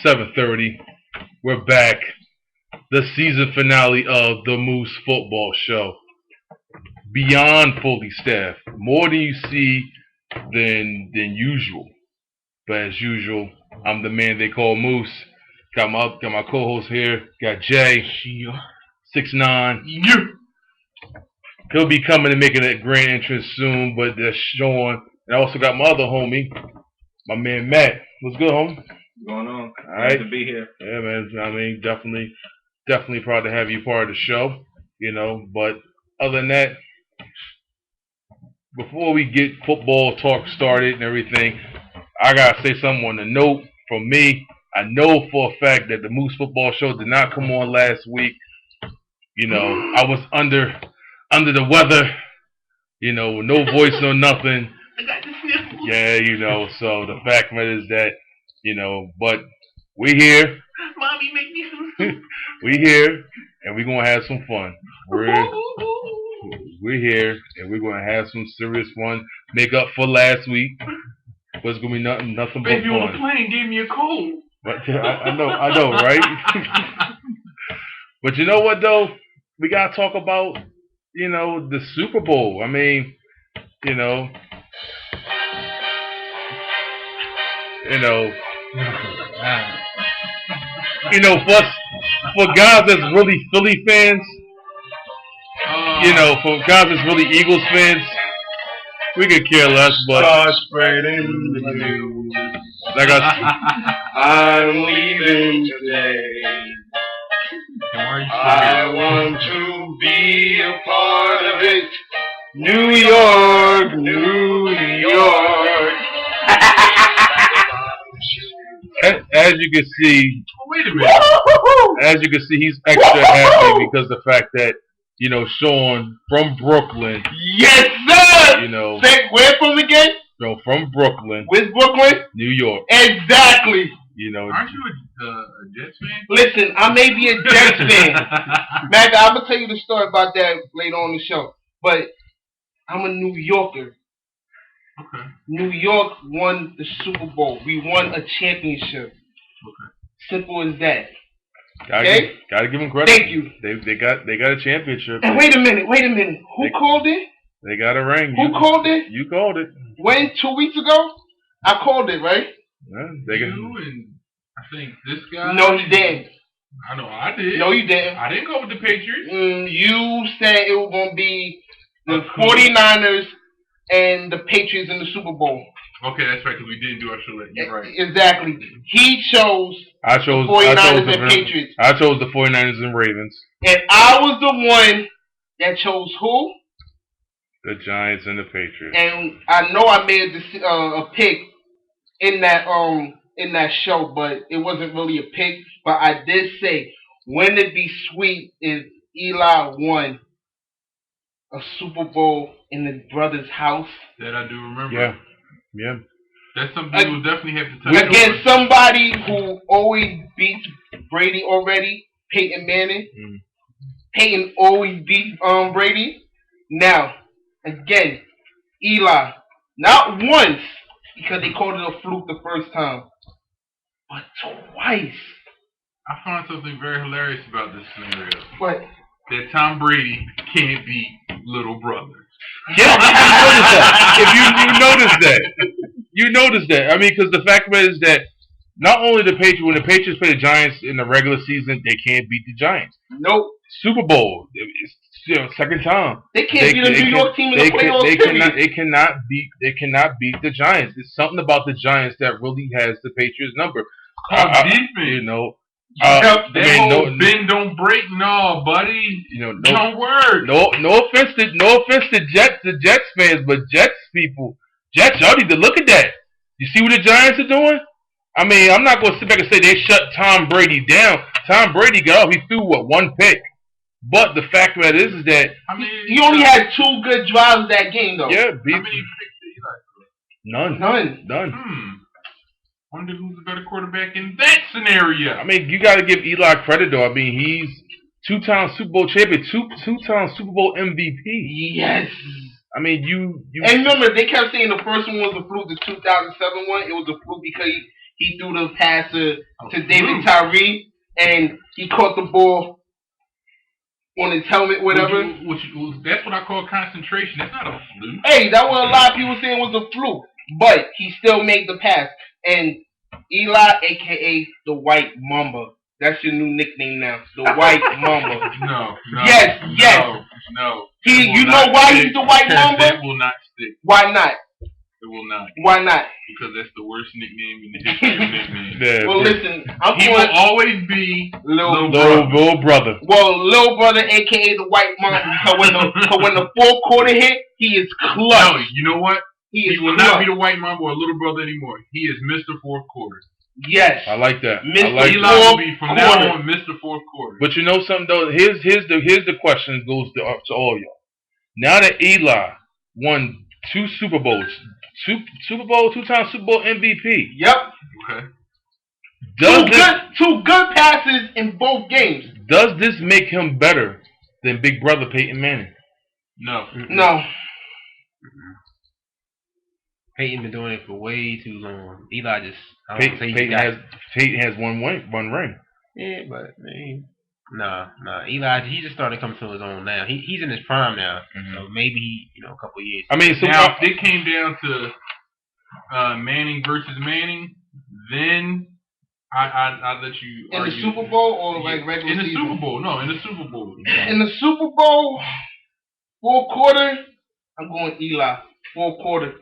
7:30. We're back. The season finale of the Moose Football Show. Beyond fully staffed. More than you see than usual. But as usual, I'm the man they call Moose. Got my co-host here. Got Jay. 6'9". He'll be coming and making a grand entrance soon, but that's Sean. And I also got my other homie, my man Matt. What's good, homie? What's going on? All right. Glad to be here. Yeah, man. I mean, definitely proud to have you part of the show. But other than that, before we get football talk started and everything, I gotta say something on the note from me. I know for a fact that the Moose Football Show did not come on last week. I was under the weather. No voice, no nothing. I got the sniffles. Yeah, so the fact is that, but we here. Mommy, make me some soup. We here, and we're gonna have some fun. We're here, and we're gonna have some serious fun. Make up for last week. But it's gonna be nothing but fun. Baby on the plane gave me a cold. But I know, right? But you know what though? We gotta talk about, the Super Bowl. I mean, for guys that's really Philly fans, for guys that's really Eagles fans, we could care less. But Start spreading the news. like I'm leaving today. I want to be a part of it. New York, New York. as you can see, Wait a minute. he's extra happy because the fact that Sean from Brooklyn. Yes, sir. Say where from again? From Brooklyn. Where's Brooklyn? New York. Exactly. Aren't you a Jets fan? Listen, I may be a Jets fan. Magda, I'm going to tell you the story about that later on the show. But I'm a New Yorker. Okay. New York won the Super Bowl. We won a championship. Okay. Simple as that. Gotta give them credit. Thank you. They got a championship. And wait a minute. Who called it? They got a ring. Who called it? You called it. When? 2 weeks ago? I called it, right? Yeah, You and I think this guy. No, you didn't. I know I did. No, you didn't. I didn't go with the Patriots. You said it was going to be the 49ers and the Patriots in the Super Bowl. Okay, that's right, because we didn't do our select. You're right. Exactly. He chose I chose 49ers and Patriots. I chose the 49ers and Ravens. And I was the one that chose who? The Giants and the Patriots. And I know I made a pick in that show, but it wasn't really a pick. But I did say, wouldn't it be sweet if Eli won a Super Bowl in his brother's house? That I do remember. Yeah. That's something we will definitely have to touch against somebody who always beats Brady already, Peyton Manning. Peyton always beats Brady. Now, again, Eli, not once, because they called it a fluke the first time, but twice. I find something very hilarious about this scenario. What? That Tom Brady can't beat little brother. Yeah, you noticed that. I mean, because the fact is that not only when the Patriots play the Giants in the regular season, they can't beat the Giants. Nope. Super Bowl, second time. They can't beat a New York team in the playoffs. They cannot beat the Giants. There's something about the Giants that really has the Patriots number. Defense. Bend don't break, no, buddy. Don't work. No offense to Jets fans, but Jets people, y'all need to look at that. You see what the Giants are doing? I mean, I'm not going to sit back and say they shut Tom Brady down. Tom Brady got off. He threw one pick. But the fact of that is that he only had 2 good drives that game, though. Yeah, how many picks did Eli None. Wonder who's a better quarterback in that scenario. I mean, you got to give Eli credit, though. I mean, he's 2-time Super Bowl champion, two-time Super Bowl MVP. Yes. I mean, you. And remember, they kept saying the first one was a fluke. The 2007 one, it was a fluke because he threw the pass to David Tyree, and he caught the ball on his helmet, whatever. That's what I call concentration. That's not a fluke. Hey, that what a lot of people saying was a fluke, but he still made the pass. And Eli, aka the White Mamba, that's your new nickname now, the White Mamba. No. Yes. No. You know why he's the White Mamba? That will not stick. Why not? It will not. Why not? Because that's the worst nickname in the history of nicknames. Yeah, well, listen, he will always be little brother. Well, little brother, aka the White Mamba. Because when the fourth quarter hit, he is clutch. No, you know what? He will not be the White Mamba or little brother anymore. He is Mr. Fourth Quarter. Yes, I like that. Eli will be from now on Mr. Fourth Quarter. But you know something though. Here's the question that goes to all y'all. Now that Eli won 2 Super Bowls, two-time Super Bowl MVP. Yep. Okay. Two good passes in both games. Does this make him better than Big Brother Peyton Manning? No. No. Peyton been doing it for way too long. Eli just Peyton has one ring. Yeah, but nah. Eli, he just started coming to his own now. He's in his prime now, so maybe a couple years. I mean, so now if it came down to Manning versus Manning, then I'd let you in argue. the Super Bowl or like regular in the season? Super Bowl. No, in the Super Bowl. In the Super Bowl, fourth quarter, I'm going Eli. Fourth quarter.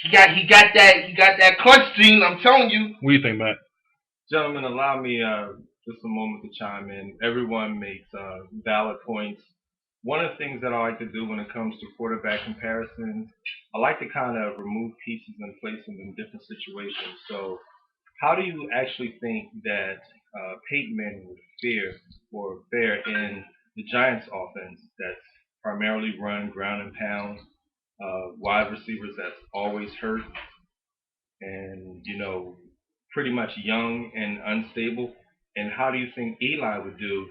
He got that clutch gene. I'm telling you. What do you think, Matt? Gentlemen, allow me just a moment to chime in. Everyone makes valid points. One of the things that I like to do when it comes to quarterback comparisons, I like to kind of remove pieces and place them in different situations. So, how do you actually think that Peyton Manning would fare in the Giants' offense that's primarily run, ground and pound, wide receivers that's always hurt, and pretty much young and unstable? And how do you think Eli would do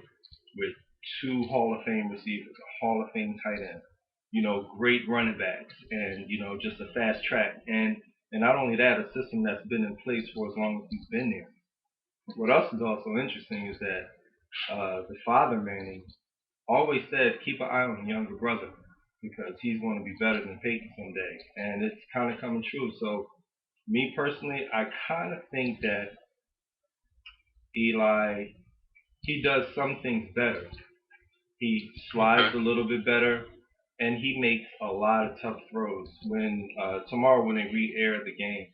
with 2 Hall of Fame receivers, a Hall of Fame tight end, great running backs, and just a fast track, and not only that, a system that's been in place for as long as he's been there. What else is also interesting is that the father Manning always said, keep an eye on the younger brother because he's going to be better than Peyton someday, and it's kind of coming true. So, me personally, I kind of think that Eli, he does some things better. He slides a little bit better, and he makes a lot of tough throws. When tomorrow when they re-air the game,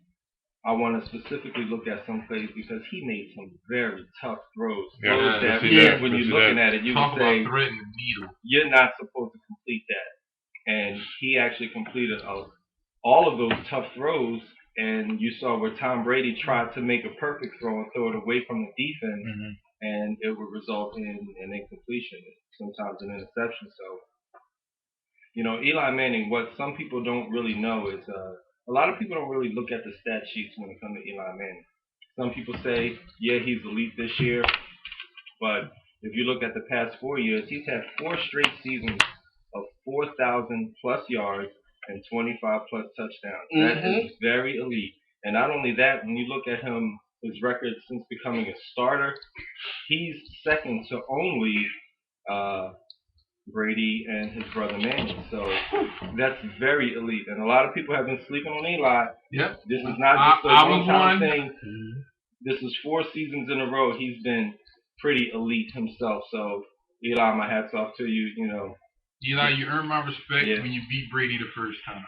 I want to specifically look at some plays because he made some very tough throws. Throws that when you're looking at it, you would say you're not supposed to complete that. And he actually completed all of those tough throws. And you saw where Tom Brady tried to make a perfect throw and throw it away from the defense, and it would result in an incompletion, sometimes an interception. So, Eli Manning, what some people don't really know is a lot of people don't really look at the stat sheets when it comes to Eli Manning. Some people say, yeah, he's elite this year, but if you look at the past 4 years, he's had 4 straight seasons of 4,000 plus yards and 25 plus touchdowns. That is very elite. And not only that, when you look at him, his record since becoming a starter, he's second to only Brady and his brother Manning. So that's very elite. And a lot of people have been sleeping on Eli. Yep. This is not just a one-time thing. This is 4 seasons in a row. He's been pretty elite himself. So Eli, my hat's off to you. Eli, you earned my respect when you beat Brady the first time.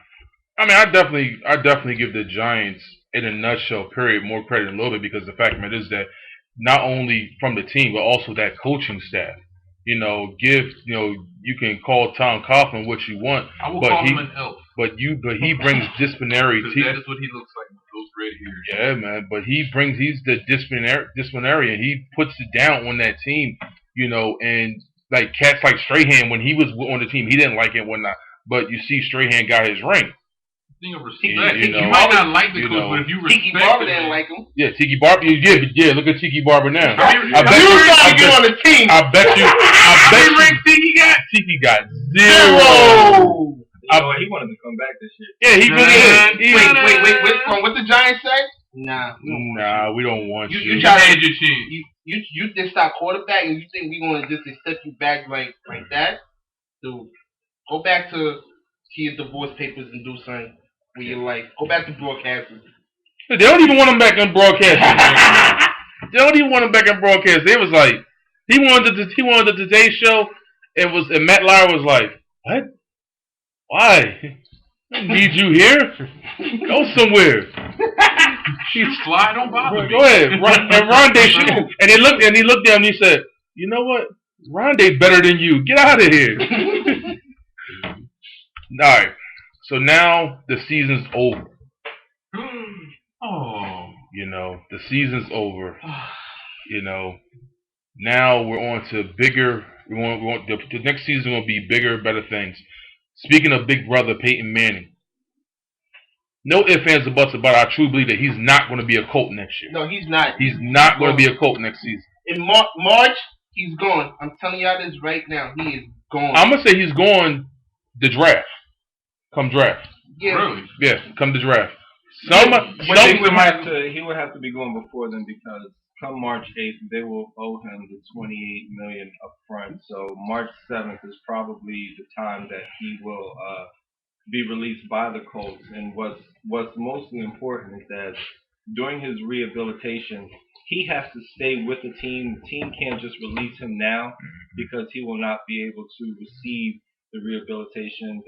I mean, I definitely give the Giants, in a nutshell, period, more credit a little bit because the fact of it is that not only from the team but also that coaching staff. You can call Tom Coughlin what you want. I will call him an elf. But he brings disciplinary. That is what he looks like with those red hairs. Yeah, man. But he's the disciplinarian. He puts it down on that team. And like cats like Strahan, when he was on the team, he didn't like it whatnot. But you see, Strahan got his ring. Thing of respect. You might not like the coach, but if you respect Tiki Barber didn't like him. Yeah, Tiki Barber. Yeah. Look at Tiki Barber now. I bet you trying to get on the team. I bet you. Tiki got 0. He wanted to come back this year. Yeah, he really is. Wait. What the Giants say? Nah, we don't want Nah, we don't want You- you. you You try- had your chance. you just stop quarterback and you think we gonna just accept you back like that? Dude, go back to your divorce papers and do something with your life. Go back to broadcasting. They don't even want him back on broadcast. They don't even want him back on broadcast. They was like, he wanted the Today Show, and Matt Lauer was like, what? Why? I don't need you here. Go somewhere. Fly, don't bother me. Go ahead. And Rondé shoot. And he looked at him and he said, you know what? Rondé's better than you. Get out of here. Alright. So now the season's over. Oh. You know, the season's over. You know, now we're on to bigger. We want the next season will be bigger, better things. Speaking of Big Brother Peyton Manning, no ifs, ands, or buts about it. I truly believe that he's not going to be a Colt next year. No, he's not. He's not going to be a Colt next season. In March, he's gone. I'm telling y'all this right now. He is gone. I'm gonna say he's going the draft. Come draft. Yeah. Really? Yeah, come the draft. But he would have to be going before then because come March 8th they will owe him the $28 million up front. So March 7th is probably the time that he will be released by the Colts. And what's mostly important is that during his rehabilitation, he has to stay with the team. The team can't just release him now because he will not be able to receive the rehabilitation,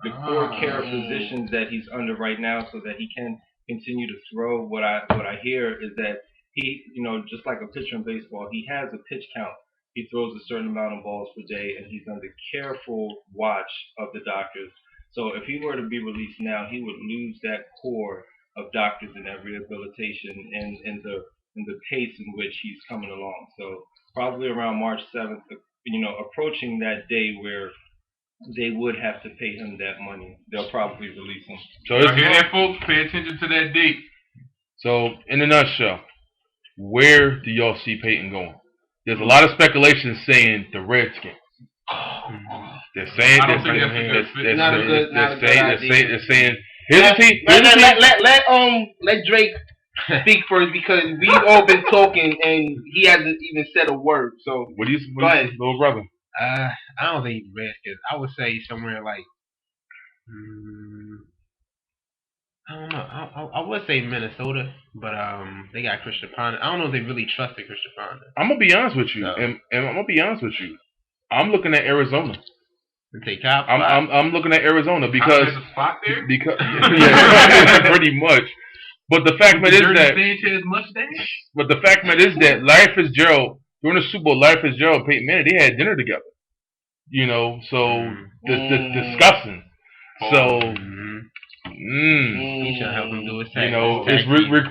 the core care positions that he's under right now, so that he can continue to throw. What I hear is that he, just like a pitcher in baseball, he has a pitch count. He throws a certain amount of balls per day, and he's under careful watch of the doctors. So if he were to be released now, he would lose that core of doctors in that rehabilitation and the pace in which he's coming along. So probably around March 7th, approaching that day where they would have to pay him that money, they'll probably release him. So Y'all hear that, folks? Pay attention to that date. So in a nutshell, where do y'all see Peyton going? There's a lot of speculation saying the Redskins. They're saying I don't think that's a good fit. Not a good they're saying here's the team. Let Drake speak first because we've all been talking and he hasn't even said a word. So What do you Go ahead. little brother? I don't think Redskins. I would say somewhere like, I don't know. I would say Minnesota, but they got Christian Ponder. I don't know if they really trusted Christian Ponder. I'm gonna be honest with you, No. and I'm gonna be honest with you. I'm looking at Arizona. And take Kyle. I'm looking at Arizona There's because a spot there. yeah, pretty much. But the fact that is Dirty that Sanchez mustache. But the fact that is that Larry Fitzgerald during the Super Bowl, Larry Fitzgerald and Peyton Manning, they had dinner together. So discussing. So He should help him do his tag. it's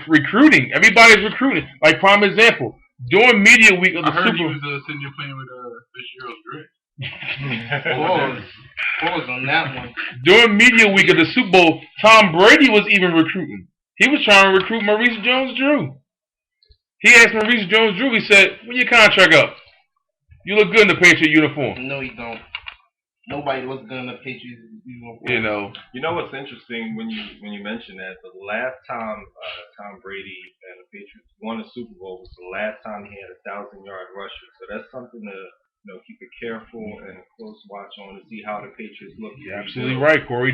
recruiting. Everybody's recruiting. Like prime example, during media week of the I heard Super he Bowl. was sitting there playing with Fitzgerald's dress. pause on that one. During media week of the Super Bowl, Tom Brady was even recruiting. He was trying to recruit Maurice Jones-Drew. He asked Maurice Jones-Drew, he said, when your contract up? You look good in the Patriot uniform. No, you don't. Nobody looks good in the Patriots uniform. You know what's interesting when you mention that the last time Tom Brady and the Patriots won a Super Bowl was the last time he had 1,000-yard rusher. So that's something to keep a careful and a close watch on to see how the Patriots look. You're absolutely right, Corey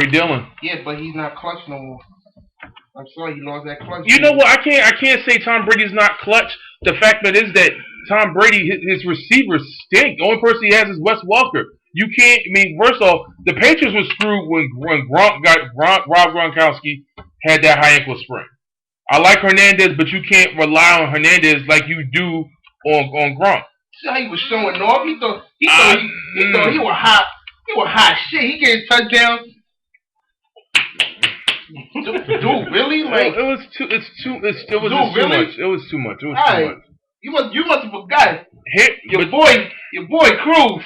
Dillon. Yeah, but he's not clutch no more. I'm sorry, he lost that clutch. You know what? I can't say Tom Brady's not clutch. The fact that is that Tom Brady, his receivers stink. The only person he has is Wes Welker. You can't. I mean, first off, the Patriots were screwed when Rob Gronkowski had that high ankle sprain. I like Hernandez, but you can't rely on Hernandez like you do on Gronk. See how he was showing off? He thought he was hot. He was hot shit. He getting touchdowns. Dude, really? Like it was too much. It was too much. Alright. You must have forgot. Your But boy Cruz.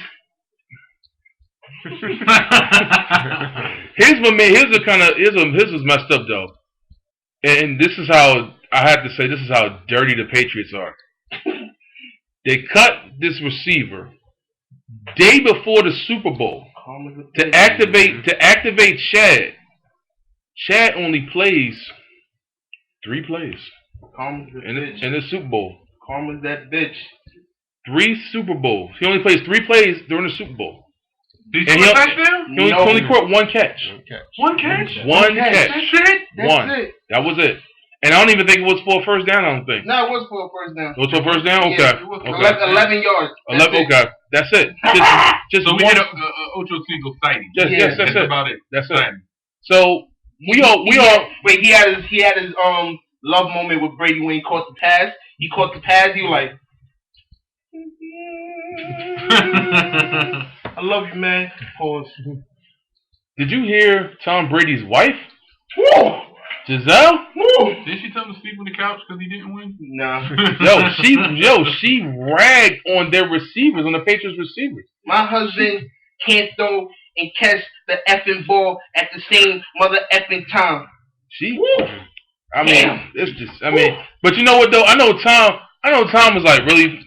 His was messed up though, and this is how I have to say. This is how dirty the Patriots are. They cut this receiver day before the Super Bowl to activate Chad. Chad only plays 3 plays Karma's the in bitch. the Super Bowl. Karma's that bitch. 3 Super Bowls. He only plays 3 plays during the Super Bowl. Did And he he score a touchdown? He only caught 1 catch. Okay. One catch? One catch. catch. That's it? That's One. it. That was it. And I don't even think it was for a first down. I don't think. No, it was for a first down. It was for a first down. Okay. Yeah, Okay. 11 yards. That's 11. it. Okay. That's it. Just So we one. hit a Ocho Cinco sighting. Yes, Yeah. yes, that's That's it. about it. That's it. Sighting. So we all. Wait, he had his love moment with Brady when he caught the pass. He caught the pass. He was like, I love you, man. Pause. Did you hear Tom Brady's wife, Woo! Giselle? Woo! Did she tell him to sleep on the couch because he didn't win? Nah. She ragged on their receivers, on the Patriots receivers. My husband can't throw and catch the effing ball at the same mother effing time. I mean, Damn. it's just. I mean, but you know what though? I know Tom was like really.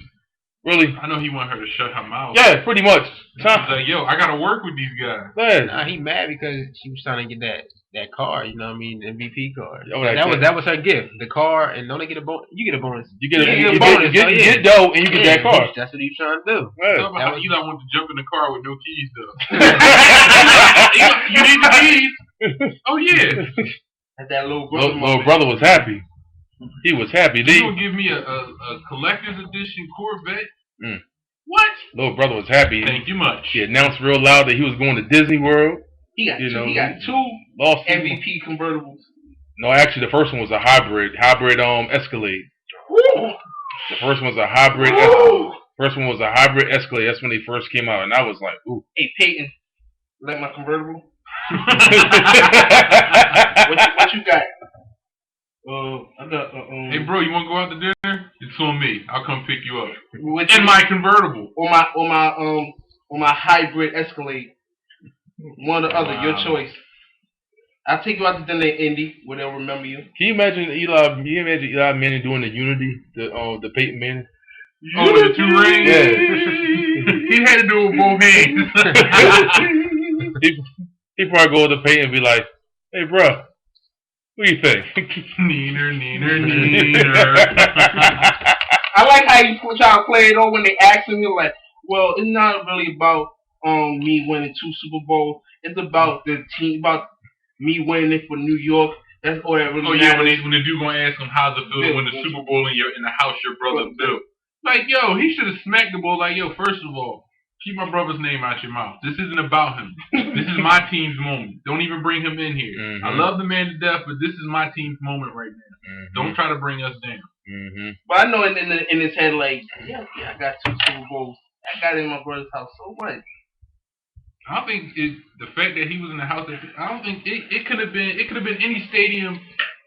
I know he wanted her to shut her mouth. Yeah, pretty much. He's Tom. like, yo, I gotta work with these guys. Yeah. Nah, he mad because she was trying to get that car. You know what I mean? The MVP car. Oh, that was her gift. The car, and don't they get a bonus? You get a bonus. You get You a get a bonus. Get dough and you get that car. That's what he was trying to do. Yeah. Talk about That how was- Eli wanted to jump in the car with no keys though. You need the keys? Oh yeah. At that little brother Little brother was happy. He was happy. You gonna give me a collector's edition Corvette? Mm. What? Little brother was happy. Thank you much. He announced real loud that he was going to Disney World. He got You two. know, He got two Lost. MVP convertibles. No, actually, the first one was a hybrid Escalade. Woo! The first one was a hybrid. Woo! First one was a hybrid Escalade. That's when they first came out, and I was like, ooh. Hey Peyton, like my convertible. What What you got? I got Hey bro, you wanna go out to dinner? It's on me. I'll come pick you up. Which In my convertible. or my hybrid Escalade. One or the other, your Wow. choice. I'll take you out to dinner in Indy where they'll remember you. Can you imagine Eli Manning doing the Unity, the Peyton Manning? Oh, with the 2 rings? Yeah. He had to do it with both hands. he probably go to Peyton and be like, hey, bro, what do you think? Neener. I like how you try to play it on when they ask him. You're like, well, it's not really about me winning 2 Super Bowls. It's about the team, about me winning it for New York. That's all that really Oh yeah, matters. when the dude gonna ask him how's it feel to win the Super Bowl in the house your brother built. Like, yo, he should have smacked the ball like, yo, first of all, keep my brother's name out your mouth. This isn't about him. This is my team's moment. Don't even bring him in here. Mhm. I love the man to death, but this is my team's moment right now. Don't try to bring us down. Mm-hmm. But I know in his head, like, yeah, I got 2 Super Bowls. I got it in my brother's house. So what? I don't think the fact that he was in the house. I don't think it could have been. It could have been any stadium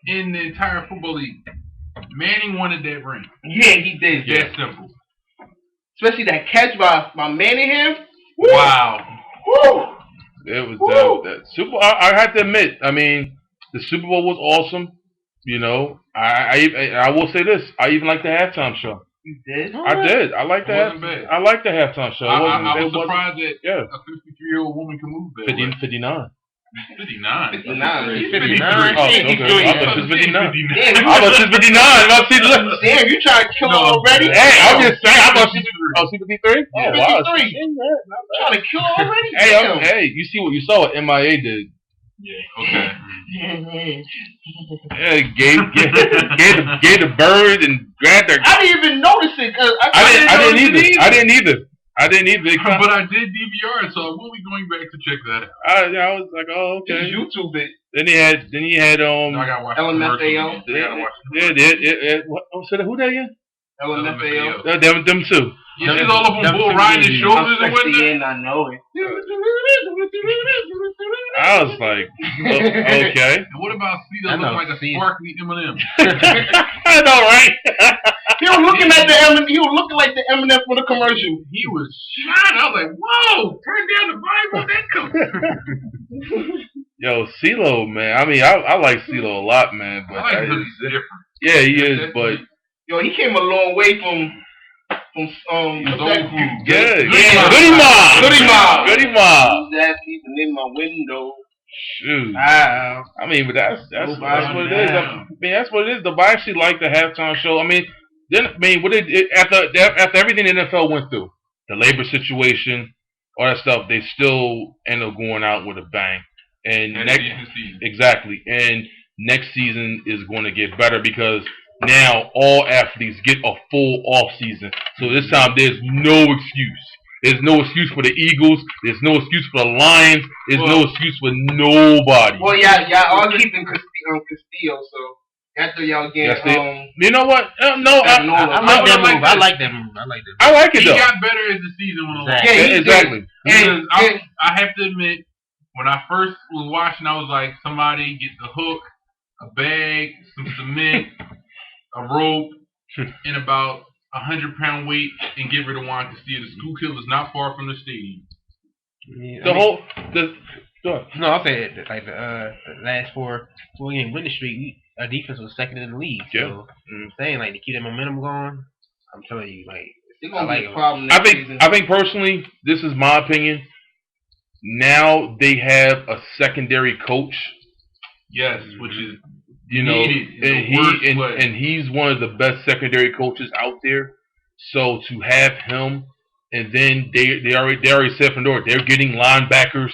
in the entire football league. Manning wanted that ring. Yeah, he did. That simple. Especially that catch by Manningham. Woo! Wow. Woo! It was Woo! that Super. I have to admit. I mean, the Super Bowl was awesome. You know, I will say this. I even like the halftime show. You did? I did. I like It the wasn't bad. I like the halftime show. I It was wasn't. surprised that Yeah. a 53-year-old woman can move that way. 59. 59. 59. He's 59. 53. Oh, okay. I thought she was 59. Damn, I thought she was 59. Damn, you trying to kill her No. already? Hey, I'm just saying. I thought she was 53. Oh, Yeah. wow. 53. Trying to kill her already? Hey, Damn. hey, you see what you saw what MIA did? Yeah, okay. Yeah, gave the bird and grabbed her. I didn't even notice it because I didn't either. They kinda- But I did DVR, so I will be going back to check that out. I was like, oh, This is okay. YouTube it. Then he had I gotta watch the LMFAO. commercials again. I gotta watch the so who that again? LMFAO. Them two. Yeah, she's all up on Them Bull two riding his movies. shoulders and I'm sexy whatnot. and I know it. I was like, okay. And what about CeeDee I looking know, like a see. sparkly M&M? I know, right? He was looking at the Eminem. He was looking like the Eminem for the commercial. He was shot. I was like, whoa, turn down the Bible. That comes. Yo, CeeLo, man. I mean, I like CeeLo a lot, man. But I like him. He's different. yeah, he is. But Yo, he came a long way from He's what's old that school. group? yeah, Goody Mob. Goody Mob. Goody Mob. Goody Mob. That's even in my window. Shoot. Wow. I mean, but that's Move what it is. on. I mean, that's what it is. The I actually like the halftime show. I mean, what after everything the NFL went through, the labor situation, all that stuff, they still end up going out with a bang. And And next, decent season. exactly, and next season is going to get better because now all athletes get a full off season. So this time there's no excuse. There's no excuse for the Eagles. There's no excuse for the Lions. There's no excuse for nobody. Well, y'all all keeping Castillo, so after y'all get Yes, you know what? No, I like that like move. that. I like that move. I like it He though. got better as the season went along. Yeah, he did. Exactly. Because And- I have to admit, when I first was watching, I was like, somebody get the hook, a bag, some cement, a rope, and about 100-pound weight, and get rid of Juan Castillo. The Schuylkill is not far from the stadium. No, I'll say it. Like the last four game winning streak, our defense was second in the league. So Yeah. I'm saying like to keep that momentum going. I'm telling you, like It's gonna I be like a it. problem I next think season. I think personally, this is my opinion. Now they have a secondary coach, Yes, which is you know, needed in the worst way. and he's one of the best secondary coaches out there. So to have him, and then they already said from the door they're getting linebackers.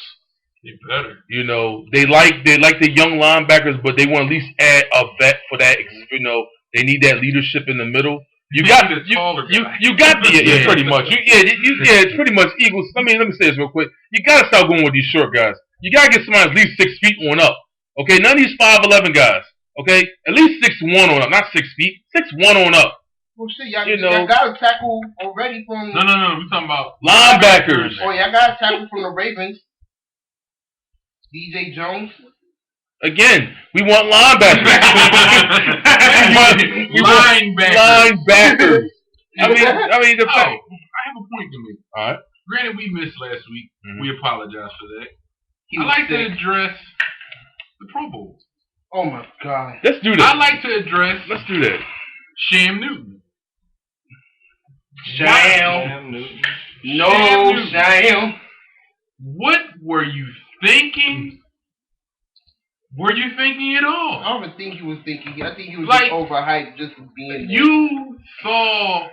they better. You know, they like the young linebackers, but they want to at least add a vet for that. You know, they need that leadership in the middle. You got the taller guy. you got the yeah, pretty much. It's pretty much Eagles. Let me say this real quick. You gotta stop going with these short guys. You gotta get somebody at least 6 feet on up. Okay, none of these 5'11" guys. Okay, at least 6'1" on up, not 6 feet. 6'1" on up. Well, shit, y'all, you know- y'all got a tackle already from. No. We're talking about Linebackers. Oh, y'all got a tackle from the Ravens. DJ Jones. Again, we want linebackers. we want linebackers. I mean the Oh, fact. I have a point to make. All right. Granted, we missed last week. Mhm. We apologize for that. He I was like to sick. address the Pro Bowl. Oh my God. Let's do I that. like to address Let's do that. Sham Newton. Sham. Cam Newton. No, Sham Newton. Sham. What were you thinking? Were you thinking at all? I don't even think he was thinking. I think he was Like, just overhyped just for being there. You saw,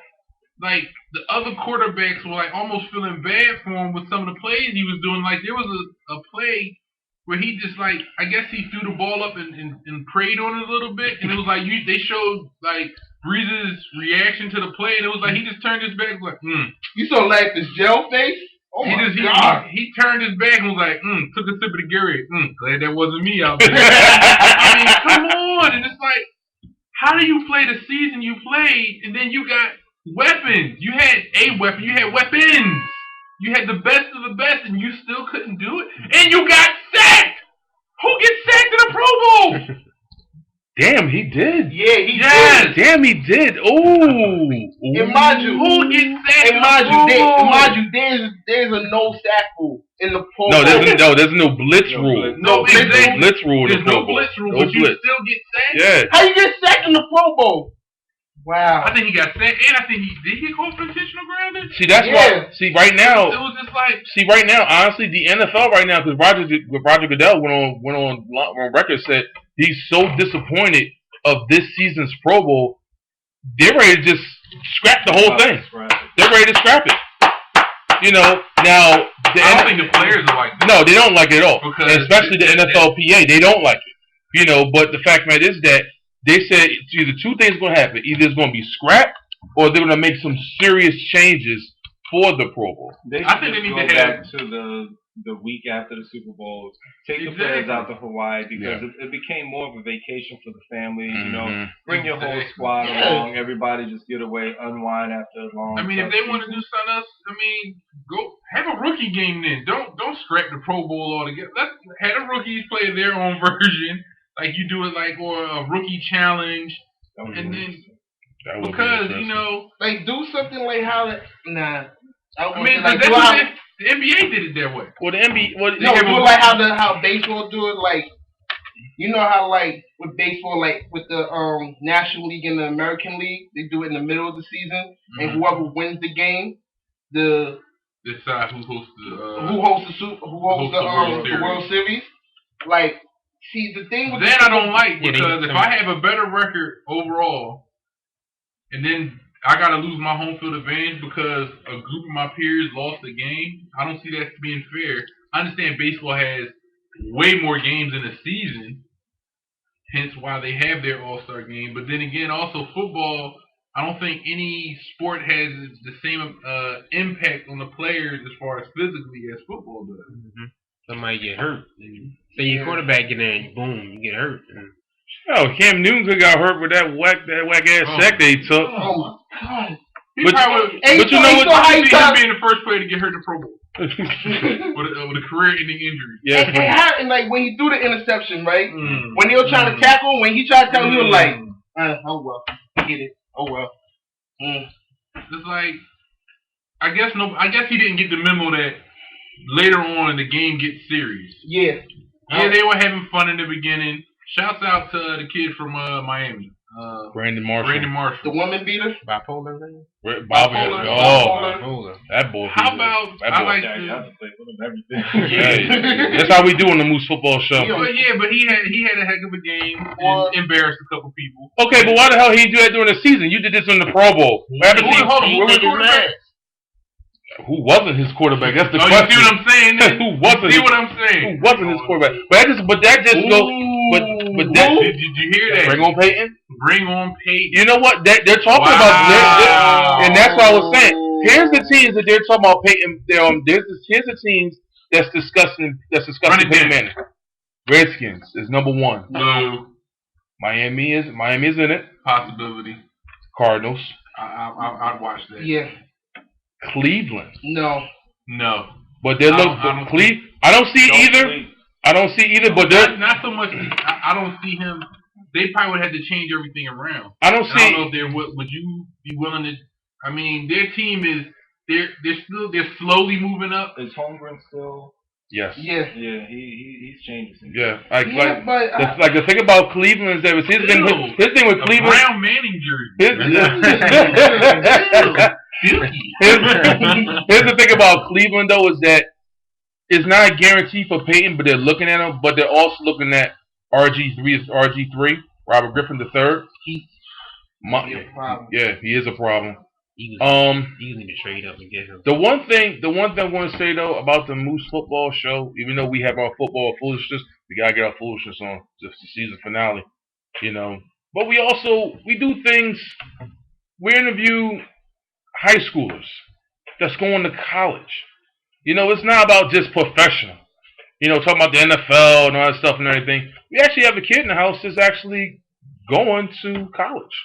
like, the other quarterbacks were, like, almost feeling bad for him with some of the plays he was doing. Like, there was a play where he just, like, I guess he threw the ball up and prayed on it a little bit. And it was like, they showed, like, Breeze's reaction to the play. And it was like, he just turned his back, like, You saw like this gel face? Oh my God. He turned his back and was like, took a sip of the Gatorade. Glad that wasn't me out there. I mean, come on. And it's like, how do you play the season you played and then you got weapons? You had a weapon. You had weapons. You had the best of the best and you still couldn't do it. And you got sacked. Who gets sacked in the Pro Bowl? Damn, he did. Yeah, he Yes. did. Damn, he did. Ooh. And mind you, Who gets sacked in and the mind Pro Bowl? you, there's a no sack rule in the Pro No, Bowl. there's no blitz No rule. blitz. No, blitz exactly. Blitz rule in There's the Pro no Bowl. blitz rule, No but you blitz. still get sacked. Yeah. How you get sacked in the Pro Bowl? Wow. I think he got sacked, and I think did he call for intentional grounding? See, that's Yeah. why. See, right It now. was just like, See, right now, honestly, the NFL right now, because Roger Goodell went on record said he's so disappointed of this season's Pro Bowl. They're ready to just scrap the whole thing. They're ready to scrap it. You know, now I don't think the players are like that. no, they don't like it at all. Because And especially the NFLPA, they don't like it. You know, but the fact man is that they said it's either two things going to happen: either it's going to be scrapped, or they're going to make some serious changes for the Pro Bowl. They I should think they just need go to have- back to the week after the Super Bowl, take the Exactly. players out to Hawaii because Yeah. it became more of a vacation for the family. You know, Mhm. bring your whole Exactly. squad Yeah. along. Everybody just get away, unwind after a long. I mean, if tough they want to season. do something else, I mean, go have a rookie game then. Don't scrap the Pro Bowl altogether. Let's have the rookies play their own version, like you do it like or a rookie challenge, That would and be then That would be because interesting. you know, Like, do something like how that. Nah. I mean, like, that's do what how, the NBA did it that way. Well, the NBA, well, no, yeah, do it like how baseball do it. Like, you know how like with baseball, like with the National League and the American League, they do it in the middle of the season, and whoever wins the game, the Decide who hosts the who hosts the World Series. Like, see, the thing with That I don't like Yeah, because if I have a better record overall, and then I gotta lose my home field advantage because a group of my peers lost the game, I don't see that being fair. I understand baseball has way more games in a season, hence why they have their All-Star game. But then again, also football, I don't think any sport has the same impact on the players as far as physically as football does. Mm-hmm. Somebody get hurt. Say your quarterback get in, and boom, you get hurt. Oh, Cam Newton got hurt with that whack ass sack they took. Oh my God. He But- probably but you know what? I see him being the first player to get hurt in the Pro Bowl with a career-ending injury. Yeah. And like when he threw the interception, right? Mm. When they were trying to tackle, when he tried to tackle, he was like, oh well, get it. Oh well. It's like I guess he didn't get the memo that later on the game gets serious. Yeah. Yeah, they were having fun in the beginning. Shouts out to the kid from Miami. Brandon Marshall. The woman beater. Bipolar, man. Bobby. Bipolar. Oh, that boy. How about I like Yeah, to, you have to play with him everything. Hey, that's how we do on the Moose Football Show. but he had a heck of a game Well- and embarrassed a couple people. Okay, but why the hell he do that during the season? You did this in the Pro Bowl. Hold on, what was the quarterback? Who wasn't his quarterback? That's the Oh, you question. see what I'm saying? then? Who wasn't? See his, what I'm saying? Who wasn't his quarterback? But that just goes. But that. Did you hear that? Bring on Peyton. Bring on Peyton. You know what? They're talking about, and that's what I was saying. Here's the teams that they're talking about Peyton. Here's the teams that's discussing Peyton Manning. Redskins is number one. No Miami is in it. possibility. Cardinals. I'd watch that. Yeah. Cleveland. No. No. But they look Cleveland. I don't see either. I don't see either. But they're Not so much. I don't see him. They probably would have to change everything around. I don't And I see. don't know if they're. Would you be willing to? I mean, their team is. They're slowly moving up. Is Holmgren still? Yes. Yeah. Yeah, he's changing some. Yeah. But The thing about Cleveland is that his thing with A Cleveland. Brown Manning jersey. Here's the thing about Cleveland though is that it's not a guarantee for Peyton, but they're looking at him. But they're also looking at RG3, Robert Griffin III. He's a problem. Yeah, he is a problem. You need to trade up and get him. The one thing I want to say though about the Moose Football Show, even though we have our football foolishness, we gotta get our foolishness on just the season finale, you know. But we do things. We interview high schoolers that's going to college. You know, it's not about just professional. You know, talking about the NFL and all that stuff and everything. We actually have a kid in the house that's actually going to college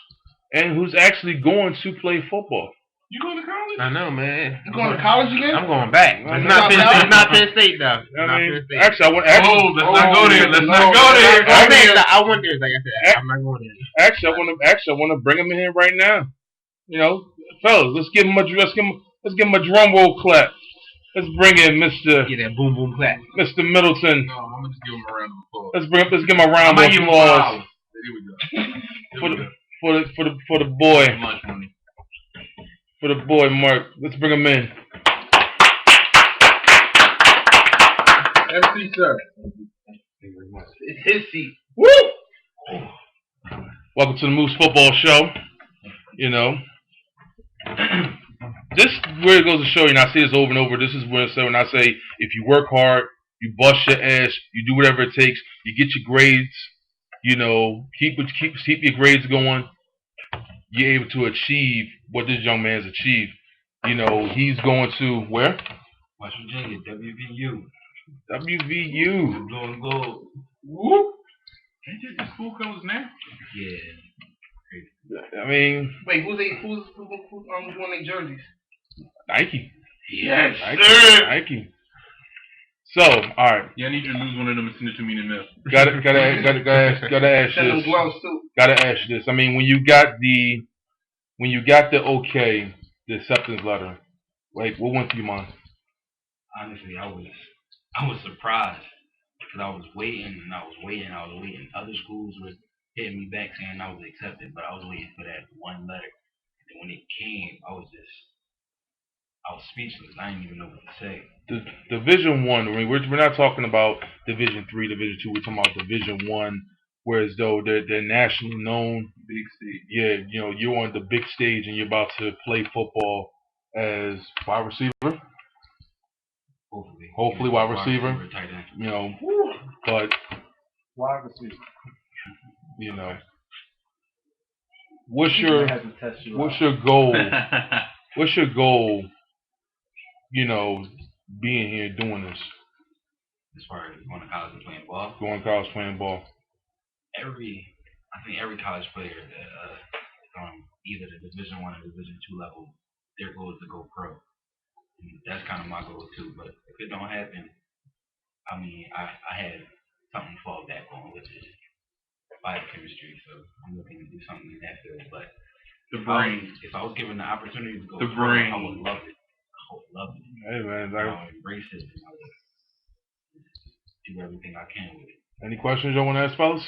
and who's actually going to play football. You going to college? I know, man. You going to college again? I'm going back. I'm It's not Penn not- State. It's not Penn State though. I mean, Penn State. actually, Let's not go there. Let's not go there. I went there. Like I said, I'm not going there. Actually, I want to bring him in here right now. You know, fellas, let's give him a drum roll clap. Let's bring in Mr. Get that boom boom clap. Mr. Middleton. No, I'm gonna just give him a round of applause. Let's give him a I round might of give him applause $4. Here we go. for the boy, Lunch money. for the boy Mark. Let's bring him in. MC, sir. It's his seat. Woo! Welcome to the Moose Football Show. You know, this where it goes to show you, and I say this over and over. This is where when I say, if you work hard, you bust your ass, you do whatever it takes, you get your grades, you know, keep your grades going, you're able to achieve what this young man's achieved. You know, he's going to where? West Virginia, WVU. WVU. Blue and gold. Whoop. Ain't this the school colors now? Yeah. I mean, Wait, who's doing their jerseys? Nike. Yes, Nike. So, all right. Yeah, I need you to lose one of them and send it to me in the mail. Gotta ask Send them this. gloves too. Gotta ask you this. I mean, when you got the okay, the acceptance letter, like what went through your mind? Honestly, I was surprised because I was waiting. Other schools were hitting me back saying I was accepted, but I was waiting for that one letter. And when it came, I was speechless. I didn't even know what to say. The Division One. I mean, we're not talking about Division Three, Division Two. We're talking about Division One, whereas though they're nationally known. Big stage. Yeah, you know, you're on the big stage and you're about to play football as wide receiver. Hopefully wide receiver. Tight end. You know, but Wide receiver. you know, what's I your had to test you what's out. your goal? What's your goal? You know, being here doing this, As far as going to college and playing ball, going to college playing ball. I think every college player that on either the Division One or Division Two level, their goal is to go pro. And that's kind of my goal too. But if it don't happen, I mean, I had something to fall back on, which is biochemistry. So I'm looking to do something in that field. But The brain. if I was given the opportunity to go The pro, brain. I would love it. I would love it. Hey man, I would embrace it. And I would do everything I can with it. any questions y'all want to ask, fellas?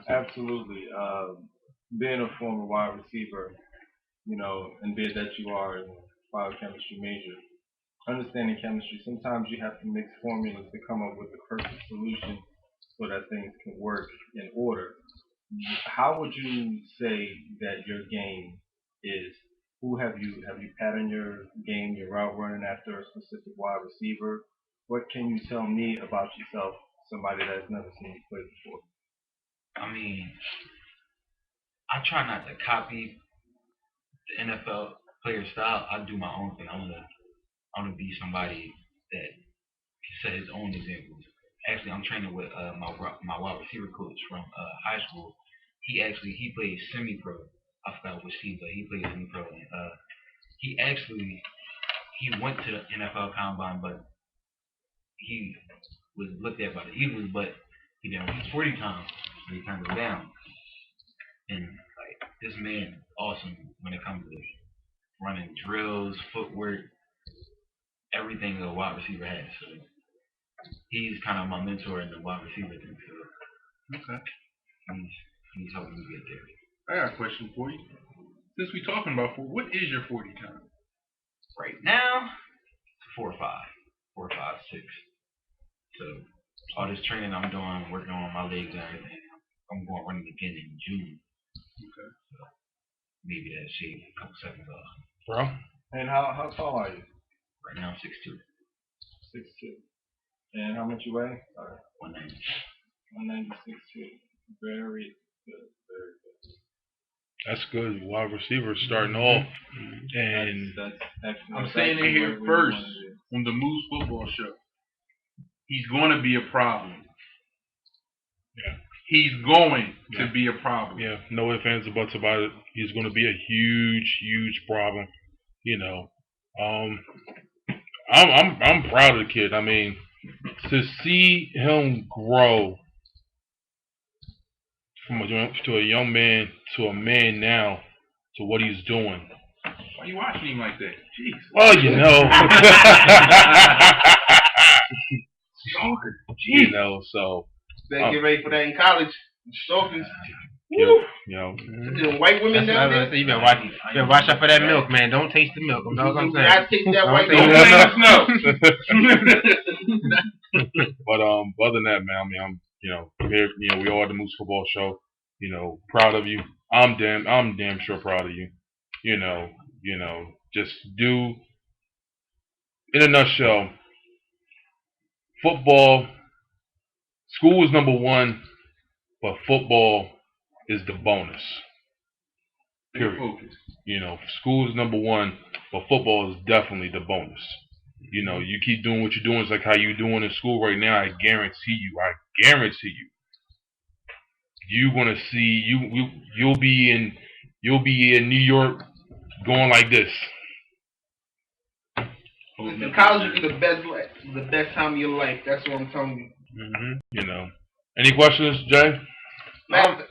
Absolutely. Being a former wide receiver, you know, and being that you are a biochemistry major, understanding chemistry, sometimes you have to mix formulas to come up with the perfect solution so that things can work in order. How would you say that your game is? Who have you patterned your game, your route running after a specific wide receiver? What can you tell me about yourself, somebody that's never seen you play before? I mean, I try not to copy the NFL player style. I do my own thing. I wanna be somebody that can set his own examples. Actually, I'm training with my wide receiver coach from high school. He played semi-pro. I forgot which team, but he played semi-pro. And, he went to the NFL Combine, but he was looked at by the Eagles, but he didn't reach 40 times, so he turned it down. And like this man, awesome when it comes to running drills, footwork, everything a wide receiver has. So he's kind of my mentor in the wide receiver thing. So Okay. he's helping me get there. I got a question for you. Since we're talking about what is your 40 time? Right now, 4 or 5, 4 or 5, 6. So all this training I'm doing, working on my legs and everything, I'm going running again in June. Okay. So maybe that shave a couple seconds off. Bro, And how tall are you? Right now I'm 6'2", 6'2". And how much you weigh? 190. 196'2". Very good, very good. that's good. Wide receiver starting off, and That's excellent. I'm That's saying it exactly here what we first wanna do. on the Moose Football Show. He's going to be a problem. Yeah. He's going Yeah. to be a problem. yeah, no ifs, ands, or buts about it. He's going to be a huge problem. You know, I'm proud of the kid. I mean, to see him grow from to a young man to a man now to what he's doing. Why you watching him like that? Jeez. Well, you know, you know, so Better get ready for that in college. Stalkers. you know, The white women That's down what I was there. gonna say. You better watch out for that milk, man. Don't taste the milk. That's what I'm saying. I take that Don't white say woman. but other than that, man, I mean, I'm, you know, here, you know, we all at the Moose Football Show. You know, proud of you. I'm damn sure proud of you. You know, just do. In a nutshell, football, school is number one, but football is the bonus. Period. Focus. You know, school is number one, but football is definitely the bonus. You know, you keep doing what you're doing. It's like how you're doing in school right now. I guarantee you, you're gonna see you'll be in New York going like this. The college will be the best time of your life. That's what I'm telling you. You know. Any questions, Jay?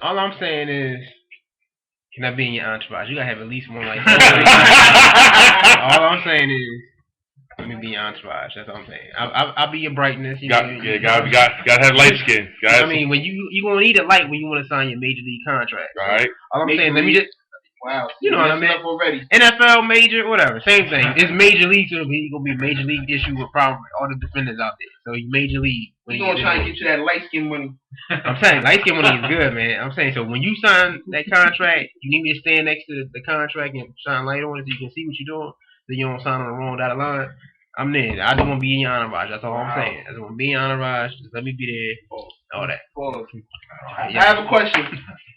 All I'm saying is, can I be in your entourage? You gotta have at least one like that. All I'm saying is, let me be your entourage. That's all I'm saying. I'll be your brightness. You know, Gotta have light skin. I mean, when you gonna need a light when you want to sign your major league contract. Right. All I'm saying, let me just Wow. You know what I messing mean? up already. NFL major, whatever, same thing. It's major league, so he's gonna be a major league issue with probably all the defenders out there. So he's major league. He's gonna try and get you that light skin money. I'm saying light skin money is good, man. I'm saying so when you sign that contract, you need me to stand next to the contract and shine light on it so you can see what you're doing, so you don't sign on the wrong dotted line. I'm there. I just want to be in your entourage. That's all I'm saying. I just want to be in your entourage. Just let me be there. All that. Pause. Yeah. I have a question.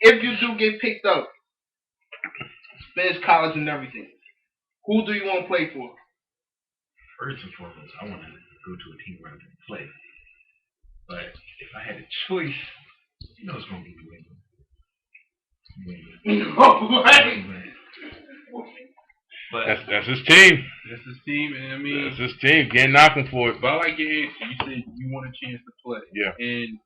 If you do get picked up, finish college and everything, who do you want to play for? First and foremost, I want to go to a team where I can play. But if I had a choice, you know it's going to be New England. Right. But That's his team. That's his team, and I mean, That's his team. Can't knock him for it. but I like your answer. You said you want a chance to play. Yeah. And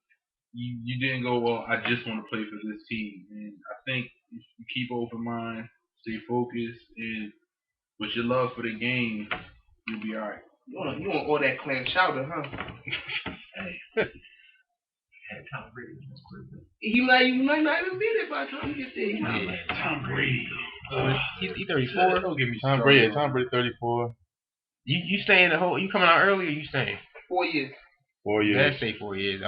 you didn't go, well, I just want to play for this team. And I think if you keep open mind, stay focused, and with your love for the game, you'll be all right. You want all that clam chowder, huh? had Tom Brady. You might not even be there by the time you get there. Tom Brady. He 34. Don't give me Tom Brady 34. You staying the whole? You coming out early or you staying? 4 years. 4 years. Let's say 4 years.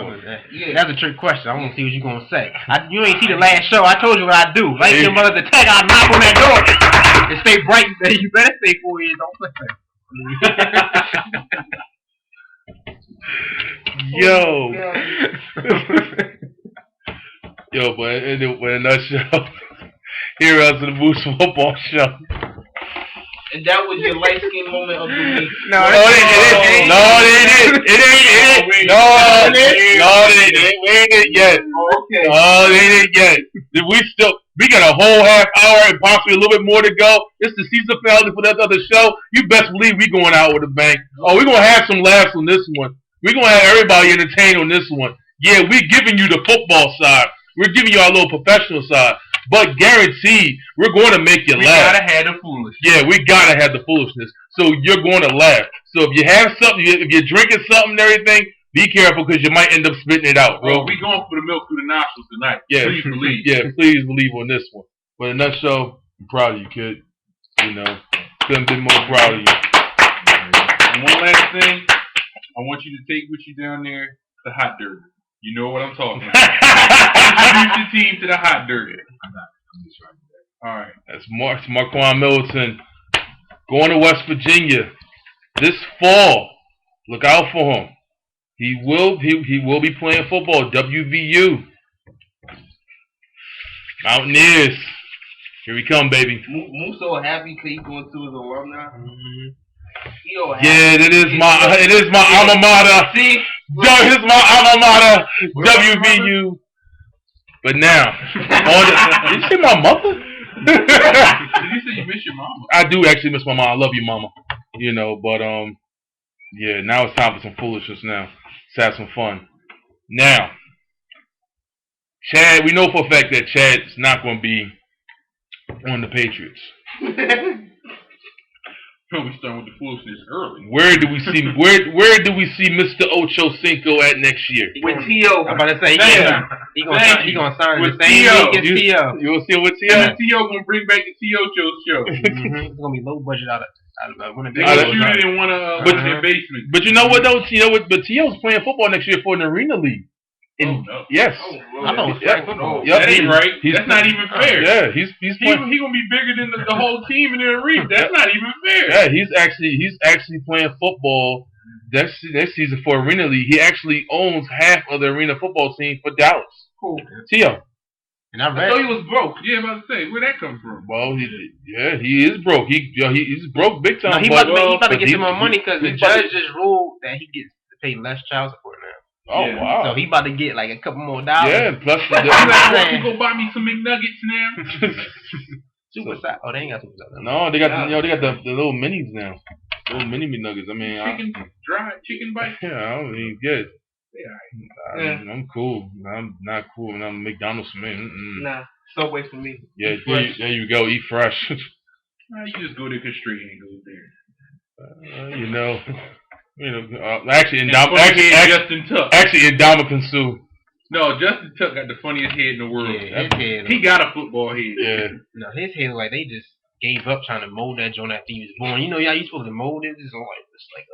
Yeah. That's a trick question. I want to see what you gonna say. You ain't see the last show. I told you what I do. Like your mother's attack, I knock on that door and stay bright. You better stay 4 years. Don't play. Yo. Yo, but in a nutshell, here us in the Moose Football Show. And that was your light skin moment of the week. No, it ain't. No, it ain't yet. Okay. Oh, it ain't yet. We got a whole half hour and possibly a little bit more to go. It's the season finale for that other show. You best believe we going out with a bang. Oh, we're going to have some laughs on this one. We're going to have everybody entertained on this one. Yeah, we're giving you the football side. We're giving you our little professional side. But guaranteed, we're going to make you laugh. We gotta have the foolishness. Yeah, we gotta have the foolishness. So you're going to laugh. So if you have something, if you're drinking something and everything, be careful because you might end up spitting it out, bro. Bro, we going for the milk through the nostrils tonight. Yeah, Please believe. Yeah, please believe on this one. But in a nutshell, I'm proud of you, kid. You know, couldn't be more proud of you. And one last thing, I want you to take with you down there the hot dirt. You know what I'm talking about. Introduce your team to the hot dirt. All right. That's Marquand Middleton going to West Virginia this fall. Look out for him. He will be playing football. WVU. Mountaineers. Here we come, baby. Moose so happy because he's going to his alumni. Mm-hmm. He all happy. Yeah, it is my alma mater. See? It's my alma mater. WVU. But now, did you say my mother? Did you say you miss your mama? I do actually miss my mom. I love you, mama. You know, but yeah. Now it's time for some foolishness. Now, let's have some fun. Now, Chad. We know for a fact that Chad's not going to be on the Patriots. We starting with the foolishness early. Where do we see Mr. Ocho Cinco at next year? With T.O. I'm about to say he gonna sign With the same T.O. week as T.O. You will see what T.O. And T.O. gonna bring back the T.O. show. It's gonna be low budget out of one of They the gonna shoot it in one of their basements. But you know what though? But T.O.'s playing football next year for an arena league. Oh, no. Yes. I thought it was flag football. Yep. That ain't right. That's not even fair. Yeah, he's playing. He gonna be bigger than the whole team in the arena. That's not even fair. Yeah, he's actually playing football next season for Arena League. He actually owns half of the arena football team for Dallas. Cool. T.O. And I I read thought he was broke. Yeah, I'm about to say, where'd that come from? Well, he is broke. He's broke big time. he about to get he- some more money because the he's about to- judge just ruled that he gets to pay less child support now. Oh Yeah. wow. So he about to get like a couple more dollars. Yeah, plus You like, you go buy me some McNuggets now? Super size. Oh, they ain't got super size. no, they got the little minis now. Little mini McNuggets. I mean, Dried chicken bites. I mean, good. Yeah. I'm cool. I'm not cool, and I'm McDonald's for me. Nah, Subway for me. Yeah, there you go. Eat fresh. Nah, you just go there because Straight ain't go there. You know, actually, Justin Tuck. actually, Ndamukong Suh. No, Justin Tuck got the funniest head in the world. Yeah, his head. He got a football head. Yeah. No, his head like they just gave up trying to mold that joint after he was born. You know, y'all you supposed to mold it. It's like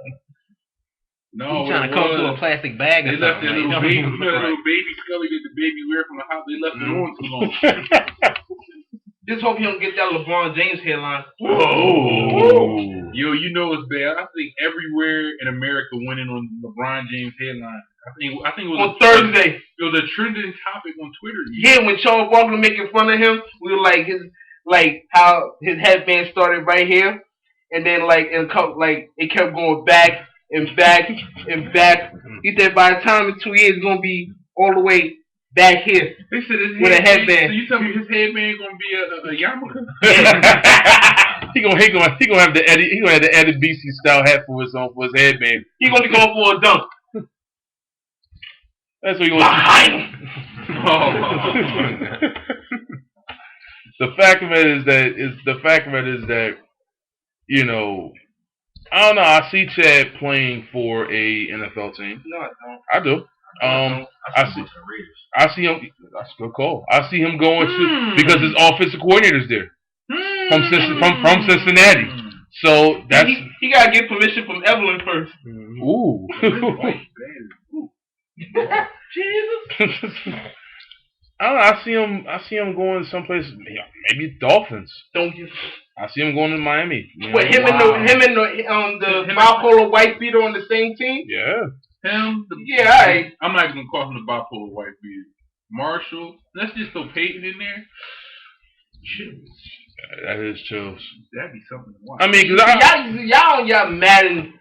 No, he trying to come through a plastic bag or they left something. that Like, little baby, don't even you know, look that right. little baby Scully that the baby wear from the house. They left it on too long. Just hope he don't get that LeBron James hairline. Oh. Yo, you know it's bad. I think everywhere in America went in on LeBron James headline. I think it was On Thursday. It was a trending topic on Twitter. Yeah, when Charles Barkley making fun of him, we were like how his headband started right here, and then it kept going back and back and back. He said by the time in 2 years it's gonna be all the way back here. They said his With a headband. So you tell me his headband gonna be a yarmulke? he gonna have the Eddie BC style hat for his headband. He gonna go for a dunk. That's what he Behind gonna him. Oh. The fact of it is that you know, I don't know. I see Chad playing for a NFL team. No, I don't. I do. I see him. That's a good call. I see him going to because his offensive coordinator's there from Cincinnati. So that's he gotta get permission from Evelyn first. ooh. Jesus. I don't know. I see him going someplace. Maybe Dolphins. Don't you? I see him going to Miami. You know? Wait, him and the bipolar white beater on the same team? Yeah. Him. Yeah, alright. I'm not gonna call him the bipolar white beard. Marshall. Let's just throw Peyton in there. Chills. That is chills. That'd be something to watch. I mean, cause Y'all on y'all Madden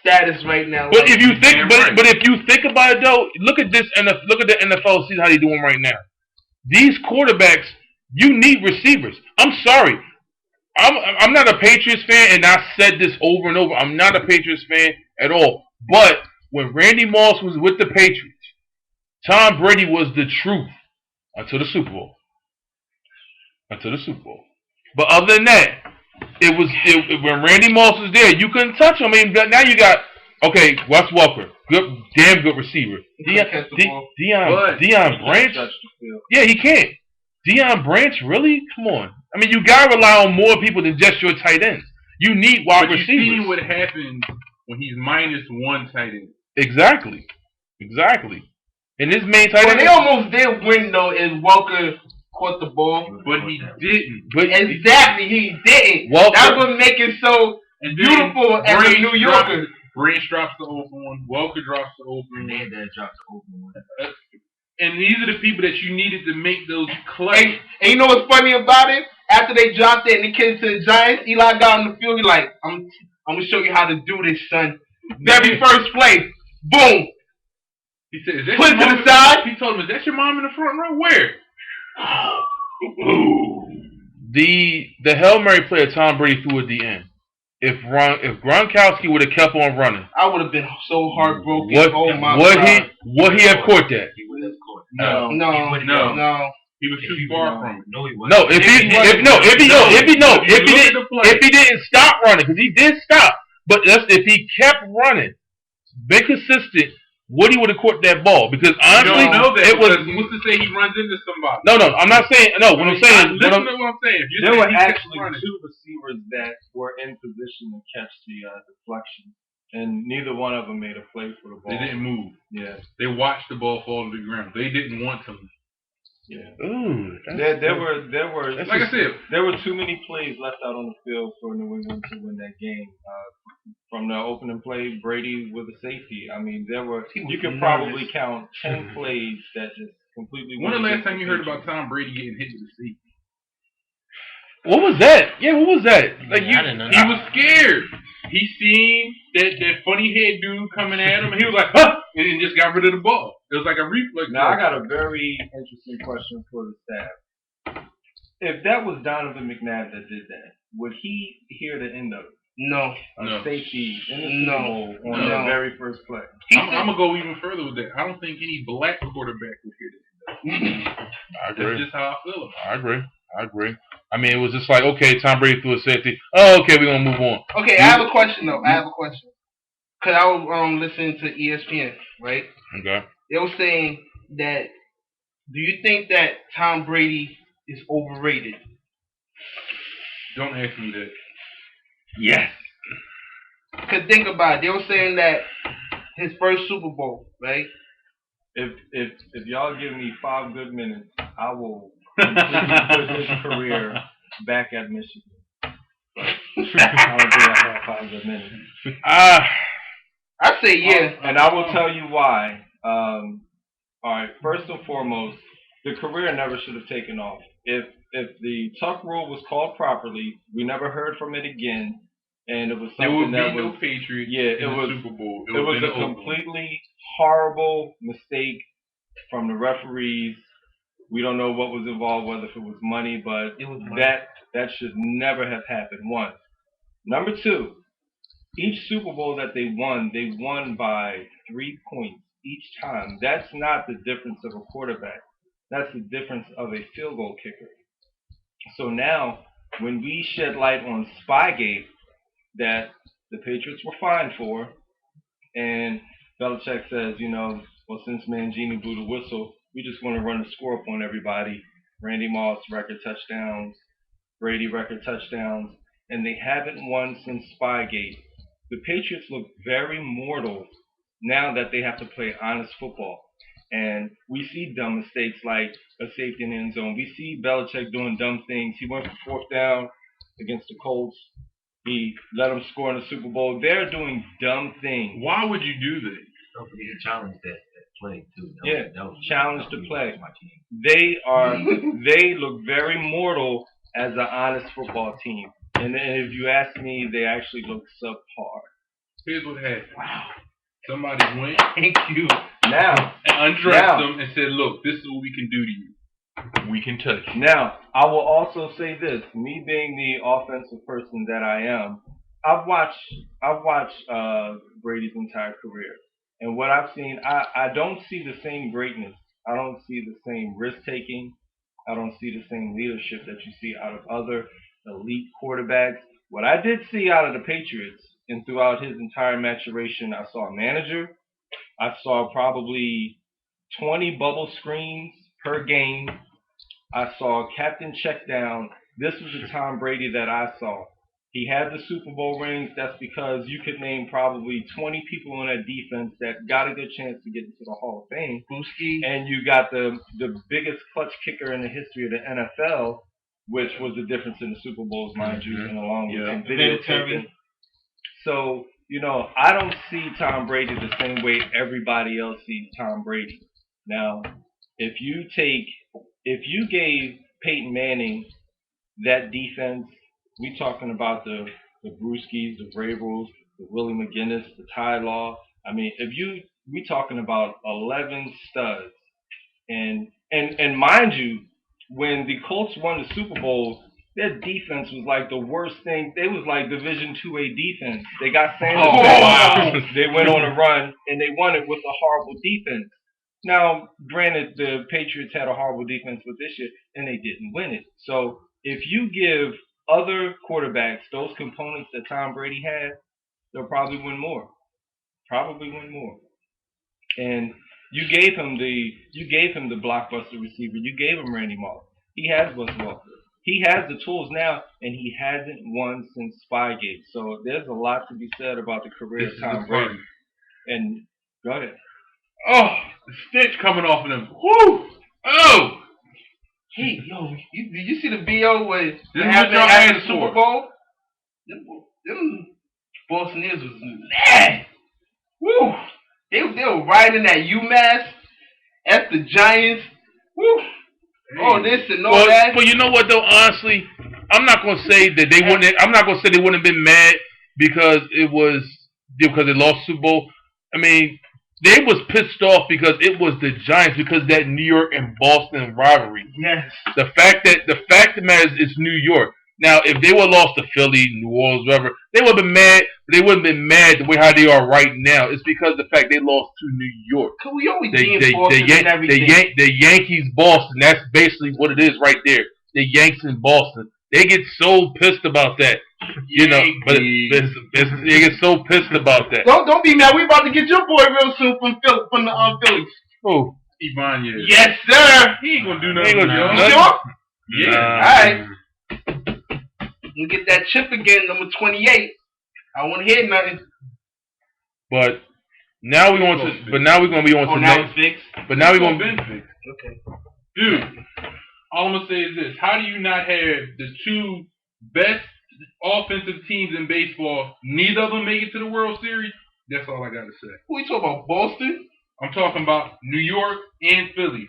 status right now. but if you think, Damn but right. if you think about it though, look at the NFL season how they doing right now. These quarterbacks, you need receivers. I'm sorry, I'm not a Patriots fan, and I said this over and over. I'm not a Patriots fan at all. But when Randy Moss was with the Patriots, Tom Brady was the truth until the Super Bowl. But other than that, when Randy Moss was there, you couldn't touch him. I mean, now you got Wes Welker, damn good receiver. Deion Branch, yeah, he can't. Deion Branch, really? Come on. I mean, you gotta rely on more people than just your tight ends. You need wide But you receivers. see what happens when he's -1 tight end. Exactly. And his main tight Well, end. they almost did win though, and Walker caught the ball. But he didn't. But Exactly, he didn't. Walker- That's what makes it so And beautiful as a Branch New Yorker. Branch drops the open one. Welker drops the open And one. that dropped the open one. And these are the people that you needed to make those clutch. And you know what's funny about it? After they dropped it and they came to the Giants, Eli got on the field. He's like, I'm gonna show you how to do this, son. Very first play, boom. He said, "Is that Put your it to mom?" the side. He told him, "Is that your mom in the front row? Where?" the Hail Mary play that Tom Brady threw at the end. If Gronkowski would have kept on running, I would have been so heartbroken. would he have caught that? He would have caught. No. He was too far from it. No, he wasn't. No, if he didn't stop running, because he did stop, but if he kept running, been consistent, Woody would have caught that ball. Because honestly, You don't know that. it was. What's to say he runs into somebody? No, I'm not saying. No, what I'm saying. Listen to what I'm saying. If you're There were saying he kept actually running, two receivers that were in position to catch the deflection, and neither one of them made a play for the ball. they didn't move. Yeah, They watched the ball fall to the ground. They didn't want to. yeah. Ooh, There were Like I said, there were too many plays left out on the field for New England to win that game. From the opening play, Brady with a safety. I mean, you could probably count 10 plays that just completely. when the went last time you heard against about Tom Brady getting hit to the seat? What was that? Yeah, what was that? Like I didn't know. He was scared. He seen that funny head dude coming at him, and he was like, "Huh!" and then just got rid of the ball. It was like a reflex. Now I got a very interesting question for the staff. If that was Donovan McNabb that did that, would he hear the end of it? No. No. Safety in the Super No. Bowl on No. that very first play. I'm gonna go even further with that. I don't think any black quarterback would hear this. I That's agree. just how I feel about it. I agree. I mean, it was just like, okay, Tom Brady threw a safety. Oh, okay, we're gonna move on. Okay, I have a question though. Cause I was listening to ESPN, right? Okay. They were saying that do you think that Tom Brady is overrated? Don't ask me that. Yes. Cause think about it, they were saying that his first Super Bowl, right? If y'all give me 5 good minutes, I will completely put his career back at Michigan. I don't think I have 5 good minutes. I say yeah. And I will tell you why. All right, first and foremost, the career never should have taken off. If the Tuck rule was called properly, we never heard from it again, and it was There would something be that no was Patriots yeah, in it the was Super Bowl. it was a completely horrible mistake from the referees. We don't know what was involved, whether if it was money, but It was money. that should never have happened. One. Number two, each Super Bowl that they won by 3 points each time. That's not the difference of a quarterback. That's the difference of a field goal kicker. So now, when we shed light on Spygate that the Patriots were fined for, and Belichick says, well, since Mangini blew the whistle, we just want to run the score up on everybody. Randy Moss record touchdowns, Brady record touchdowns, and they haven't won since Spygate. The Patriots look very mortal now that they have to play honest football. And we see dumb mistakes like a safety in the end zone. We see Belichick doing dumb things. He went for 4th down against the Colts. He let them score in the Super Bowl. They're doing dumb things. Why would you do that? Don't forget to challenge that play too. That was challenge the play. my team. They look very mortal as an honest football team. And if you ask me, they actually look subpar. Here's what happened. Wow. Somebody went Thank you. Now, and undressed them and said, look, this is what we can do to you. We can touch you. Now, I will also say this. Me being the offensive person that I am, I've watched Brady's entire career. And what I've seen, I don't see the same greatness. I don't see the same risk-taking. I don't see the same leadership that you see out of other elite quarterbacks. What I did see out of the Patriots and throughout his entire maturation, I saw a manager. I saw probably 20 bubble screens per game. I saw captain check down. This was the Tom Brady that I saw. He had the Super Bowl rings. That's because you could name probably 20 people on that defense that got a good chance to get into the Hall of Fame. Booski. And you got the biggest clutch kicker in the history of the NFL, which was the difference in the Super Bowls, mind you, and along with some videotaping. So, I don't see Tom Brady the same way everybody else sees Tom Brady. Now, if you gave Peyton Manning that defense, we talking about the Brewskis, the Vrabels, the Willie McGinnis, the Ty Law. I mean, we talking about 11 studs. And mind you, when the Colts won the Super Bowl, their defense was like the worst thing. They was like Division IIA defense. They got Sanders. Wow. They went on a run, and they won it with a horrible defense. Now, granted, the Patriots had a horrible defense with this year, and they didn't win it. So if you give other quarterbacks those components that Tom Brady had, they'll probably win more. And you gave him the blockbuster receiver. You gave him Randy Moss. He has Wes Welker. He has the tools now, and he hasn't won since Spygate. So there's a lot to be said about the career of Tom Brady. And go ahead. Oh, the stench coming off of them. Whoo! Oh! Hey, yo, did you see the video with This is happened what y'all after the asked Super for. Bowl? Them Bostonians was mad. Woo! They were riding that UMass at the Giants. Woo! Oh, this and all that. Well, you know what though? Honestly, I'm not gonna say that they wouldn't. I'm not gonna say they wouldn't have been mad because they lost Super Bowl. I mean, they was pissed off because it was the Giants because that New York and Boston rivalry. Yes. The fact that the matter is it's New York. Now, if they would have lost to Philly, New Orleans, whatever, they would have been mad. They wouldn't have been mad the way how they are right now. It's because of the fact they lost to New York. Cause we always Boston and everything. The Yankees, Boston. That's basically what it is right there. The Yanks in Boston. They get so pissed about that. You know, but they get so pissed about that. Don't be mad. We about to get your boy real soon from the Phillies. Who? Ibanez. Yes, sir. He ain't gonna do He nothing. ain't gonna do yo. You nothing. sure? Yeah. Alright. You get that chip again, number 28. I don't want to hear nothing. But now we're going to. But now we're going to be on Oh, to now next. it's fixed? But now we're It's going. been fixed. Okay. Dude, all I'm gonna say is this: how do you not have the two best offensive teams in baseball? Neither of them make it to the World Series. That's all I gotta say. Who you talking about? Boston? I'm talking about New York and Philly.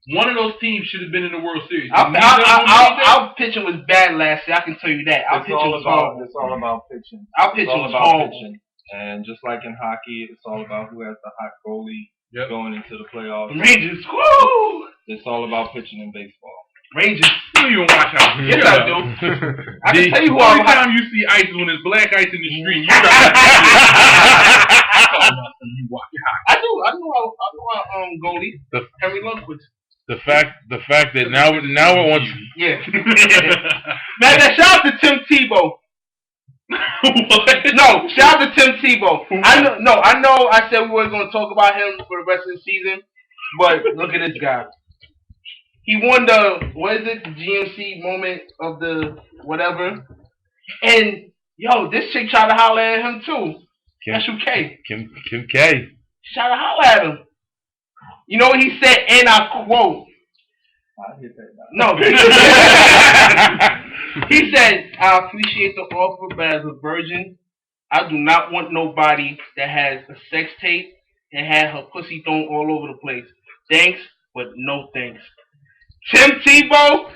One of those teams should have been in the World Series. Our Neither of them made that. our pitching was bad last year. I can tell you that. Our It's pitching all was about horrible. it's all about pitching. Our It's pitching all was about horrible. pitching. And just like in hockey, it's all about who has the hot goalie Yep. going into the playoffs. Rangers, woo! It's all about pitching in baseball. Rangers. You don't even watch out. Yes, I do. I can tell you who Every I'm time you see ice when there's black ice in the street, you got you watch I know our goalie, Henry Lundqvist. The fact that now we're on. Yeah. Now shout out to Tim Tebow. What? No, shout out to Tim Tebow. I know I said we weren't gonna talk about him for the rest of the season, but look at this guy. He won the the GMC moment of the whatever. And yo, this chick tried to holler at him too. Special K. Kim K. She tried to holler at him. You know what he said, and I quote. I hit that now. No. He said, I appreciate the offer, but as a virgin, I do not want nobody that has a sex tape and had her pussy thrown all over the place. Thanks, but no thanks. Tim Tebow,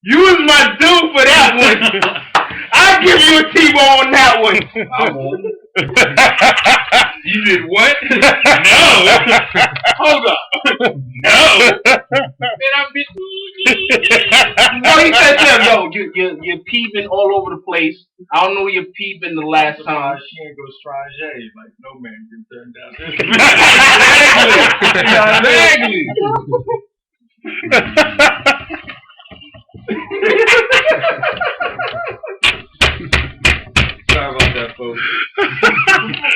you was my dude for that one. I'll give you a Tebow on that one. I won't. You did what? No. Hold up. No. Man, I've been. No, he said to him, yo, you're peeping all over the place. I don't know where you're peeping the last time. She ain't go strange. Like, no man can turn down this. Exactly. Sorry about that, folks.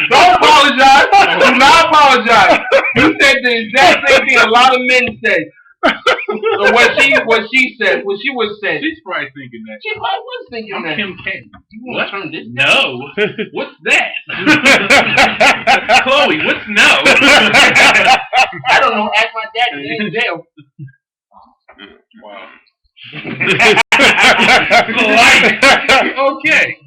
Don't apologize. Do not apologize. You said the exact same thing a lot of men say. So what she said, what she was said. She's probably thinking that. She probably was thinking I'm that. Kim K. You want to turn this? No. What's that? Chloe, what's no? I don't know. Ask my daddy. He in jail. Wow. Okay.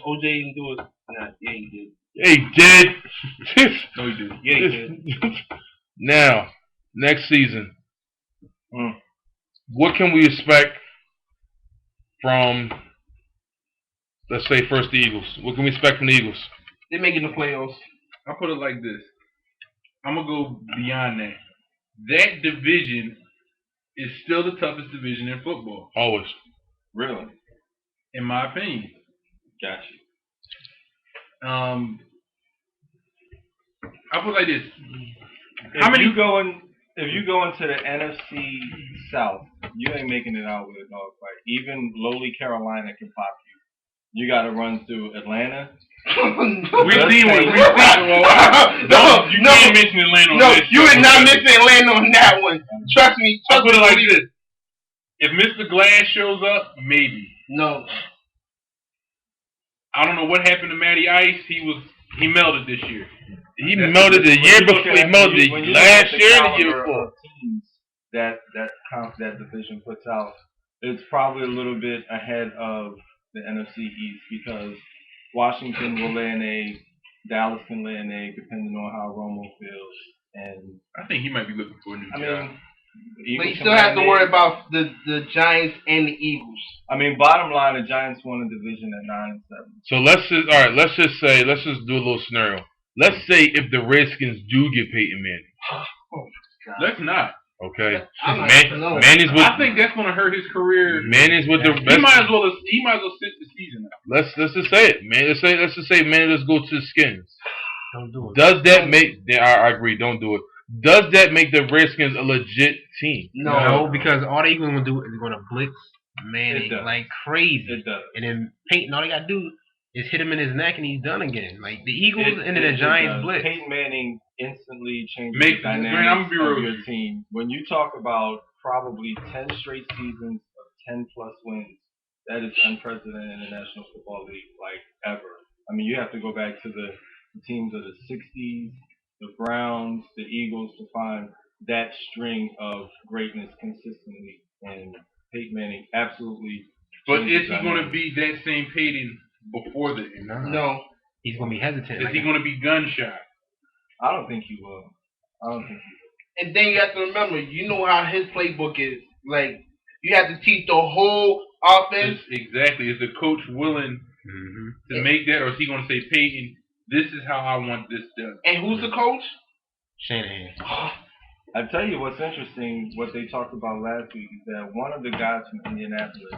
OJ didn't do it. Nah, yeah, he did. He did. No, he didn't. Yeah, he did. Now, next season, Mm. what can we expect from, let's say, first the Eagles? What can we expect from the Eagles? They're making the playoffs. I'll put it like this. I'm going to go beyond that. That division is still the toughest division in football, Always. Really? in my opinion. Gotcha. I'll put it like this. If you go into the NFC South, you ain't making it out with a dogfight. Even lowly Carolina can pop you. You got to run through Atlanta. We've seen what we've seen. You No, can't mention Atlanta on no, this you show. are not missing Atlanta on that one. Trust me. I'll put it like believe this. If Mr. Glass shows up, maybe. No. I don't know what happened to Matty Ice. He melted this year. He melted the year before. He melted When you last look at year and the year caliber before. of teams that division puts out, it's probably a little bit ahead of the NFC East because Washington will lay an egg, Dallas can lay an egg depending on how Romo feels, and I think he might be looking for a new I job. mean. But Eagles you can still lay have an to egg. worry about the Giants and the Eagles. I mean, bottom line, the Giants won the division at 9-7. So let's just do a little scenario. Let's say if the Redskins do get Peyton Manning, Let's not. okay? I'm not- Manning's with I think that's going to hurt his career. Manning's with the He best. might as well sit the season out. Let's just say it, man. Let's just say Manning. Let's go to the Skins. Don't do it. Does that make? Yeah, I agree. Don't do it. Does that make the Redskins a legit team? No, because all the Eagles gonna do is gonna blitz Manning It does. like crazy, It does. and then Peyton. All they gotta do is hit him in his neck, and he's done again. Like the Eagles and the It Giants does. blitz. Peyton Manning instantly changes Make- the Grant, dynamics I'm gonna be real of with your you. team. When you talk about probably 10 straight seasons of 10 plus wins, that is unprecedented in the National Football League, like ever. I mean, you have to go back to the teams of the 60s, the Browns, the Eagles to find that string of greatness consistently. And Peyton Manning absolutely. But changes is he that going to narrative. be that same Peyton before the end? No. He's gonna be hesitant. Is he going to be gun shy? I don't think he will. I don't think he And then you have to remember, you know how his playbook is. Like, you have to teach the whole offense. Exactly. Is the coach willing to make that, or is he going to say, Peyton, this is how I want this done? And who's the coach? Shanahan. I tell you what's interesting, what they talked about last week is that one of the guys from Indianapolis,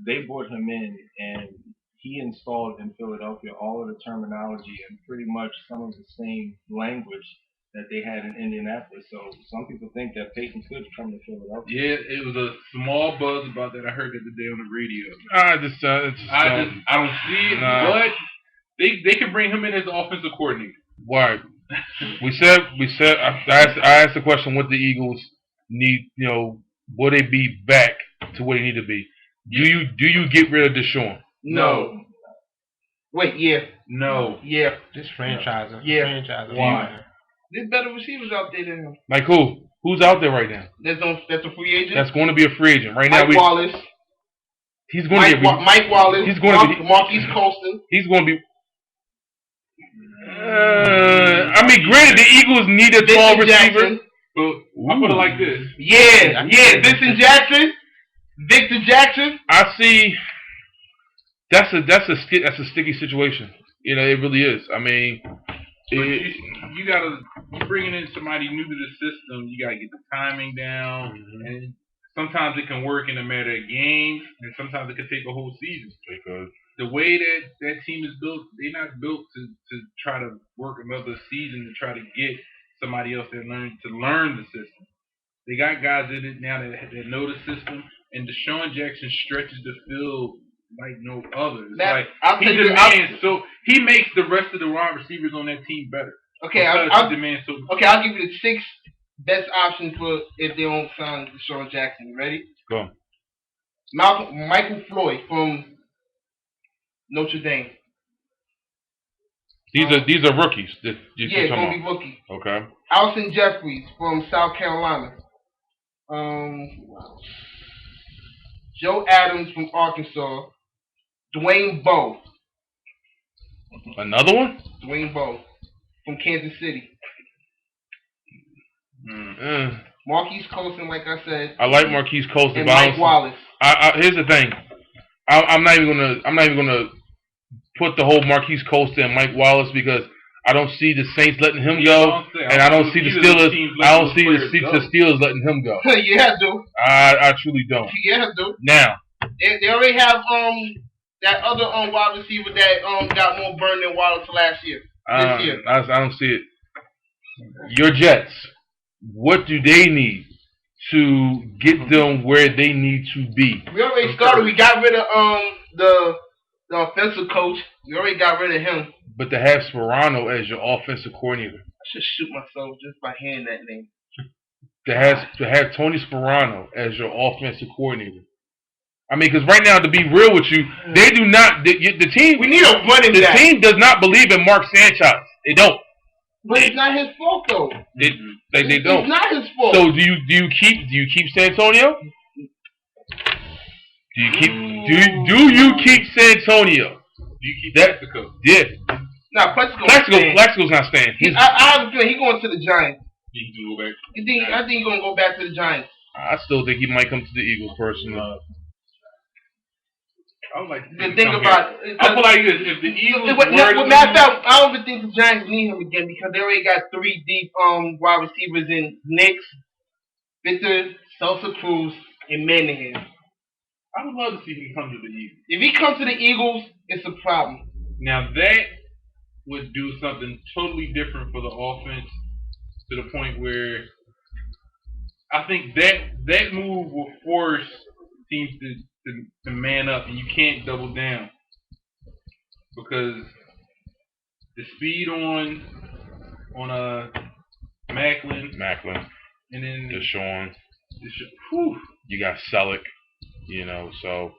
they brought him in and he installed in Philadelphia all of the terminology and pretty much some of the same language that they had in Indianapolis. So some people think that Peyton could come to Philadelphia. Yeah, it was a small buzz about that. I heard that today on the radio. I I don't see it, Nah. but they can bring him in as the offensive coordinator. Why? We said. I asked the question: what the Eagles need? Will they be back to where they need to be? Do you get rid of Deshaun? No. Wait, yeah. No. Yeah. This franchise. Yeah. Franchise. Why? There's better receivers out there than him. Like who? Who's out there right now? That's a free agent. That's going to be a free agent right now. Mike Wallace. He's going to be. Mike Wallace. He's going to be. Marquise Colston. He's going to be. I mean, granted, the Eagles need a tall Vincent receiver. Jackson. But I put it like this. Yeah. Vincent Jackson. Victor Jackson. I see. That's a sticky situation. It really is. I mean, But you gotta, you're bringing in somebody new to the system. You gotta get the timing down, and sometimes it can work in a matter of games, and sometimes it can take a whole season. because The way that team is built, they're not built to try to work another season to try to get somebody else that learn the system. They got guys in it now that know the system, and Deshaun Jackson stretches the field like no other. It's Now, like I'll he tell you- demands, so he makes the rest of the wide receivers on that team better. Okay, Because I'll he demands so. Okay, I'll give you the 6 best options for if they don't sign Deshaun Jackson. You ready? Go. Michael Floyd from Notre Dame. these are rookies that you're Yeah, gonna talking be about. rookie. Okay. Alshon Jeffries from South Carolina. Joe Adams from Arkansas. Dwayne Bowe. Another one? Dwayne Bowe from Kansas City. Marquise Colston, like I said, I like Marquise Colston. and but I Mike don't- Wallace. Here's the thing. I'm not even gonna put the whole Marquise Colston and Mike Wallace because I don't see the Saints letting him go, and I don't see the Steelers. I don't see the Steelers letting him go. Yeah, dude. I truly don't. Yeah, dude. Now, They already have that other wide receiver that got more burn than Wallace last year. This year. I don't see it. Your Jets. What do they need to get them where they need to be? We already started. We got rid of the offensive coach. We already got rid of him. But to have Sperano as your offensive coordinator, I should shoot myself just by hearing that name. to have Tony Sperano as your offensive coordinator. I mean, because right now, to be real with you, they do not. The team. We need a running The back. team does not believe in Mark Sanchez. They don't. But it's not his fault though. They It's don't. not his fault. So do you keep Santonio? Do you keep Santonio? Do you keep That- Mexico? Yeah. Nah, Plexico's not staying. I have a feeling he's going to the Giants. He can go back. I think he's going to go back to the Giants. I still think he might come to the Eagles personally. I would like to The see thing him come about back. I feel like this: if the Eagles were to matter of fact, I don't even think the Giants need him again because they already got 3 deep wide receivers in Knicks, Victor, Sosa Cruz, and Manahan. I would love to see him come to the Eagles. If he comes to the Eagles, it's a problem. Now that would do something totally different for the offense to the point where I think that move will force teams to man up, and you can't double down because the speed on Macklin, and then Deshaun. Whew. You got Selleck. So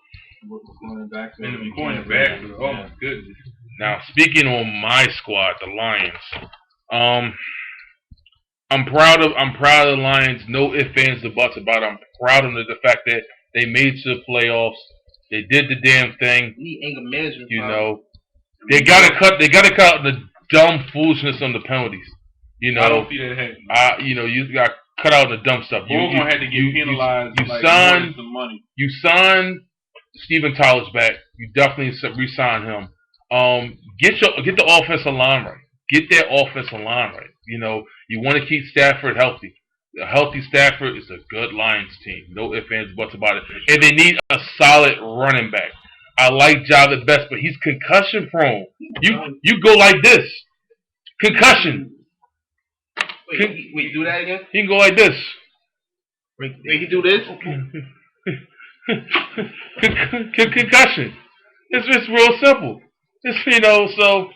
Cornerback. And the cornerback. Oh my goodness. now speaking on my squad, the Lions. I'm proud of the Lions. No ifs, ands, or buts about it. I'm proud of the fact that they made it to the playoffs. They did the damn thing. We need anger management. They gotta cut the dumb foolishness on the penalties. I don't see that happening. You got cut out the dumb stuff. Bull gonna have to get penalized. Some money. You signed Steven Tyler's back. You definitely re-sign him. Get the offensive line right. Get that offensive line right. You want to keep Stafford healthy. A healthy Stafford is a good Lions team. No ifs, ands, buts about it. And they need a solid running back. I like Jalen Best, but he's concussion prone. You go like this. Concussion. Wait, do that again? He can go like this. Wait, he do this? Concussion. It's just real simple. So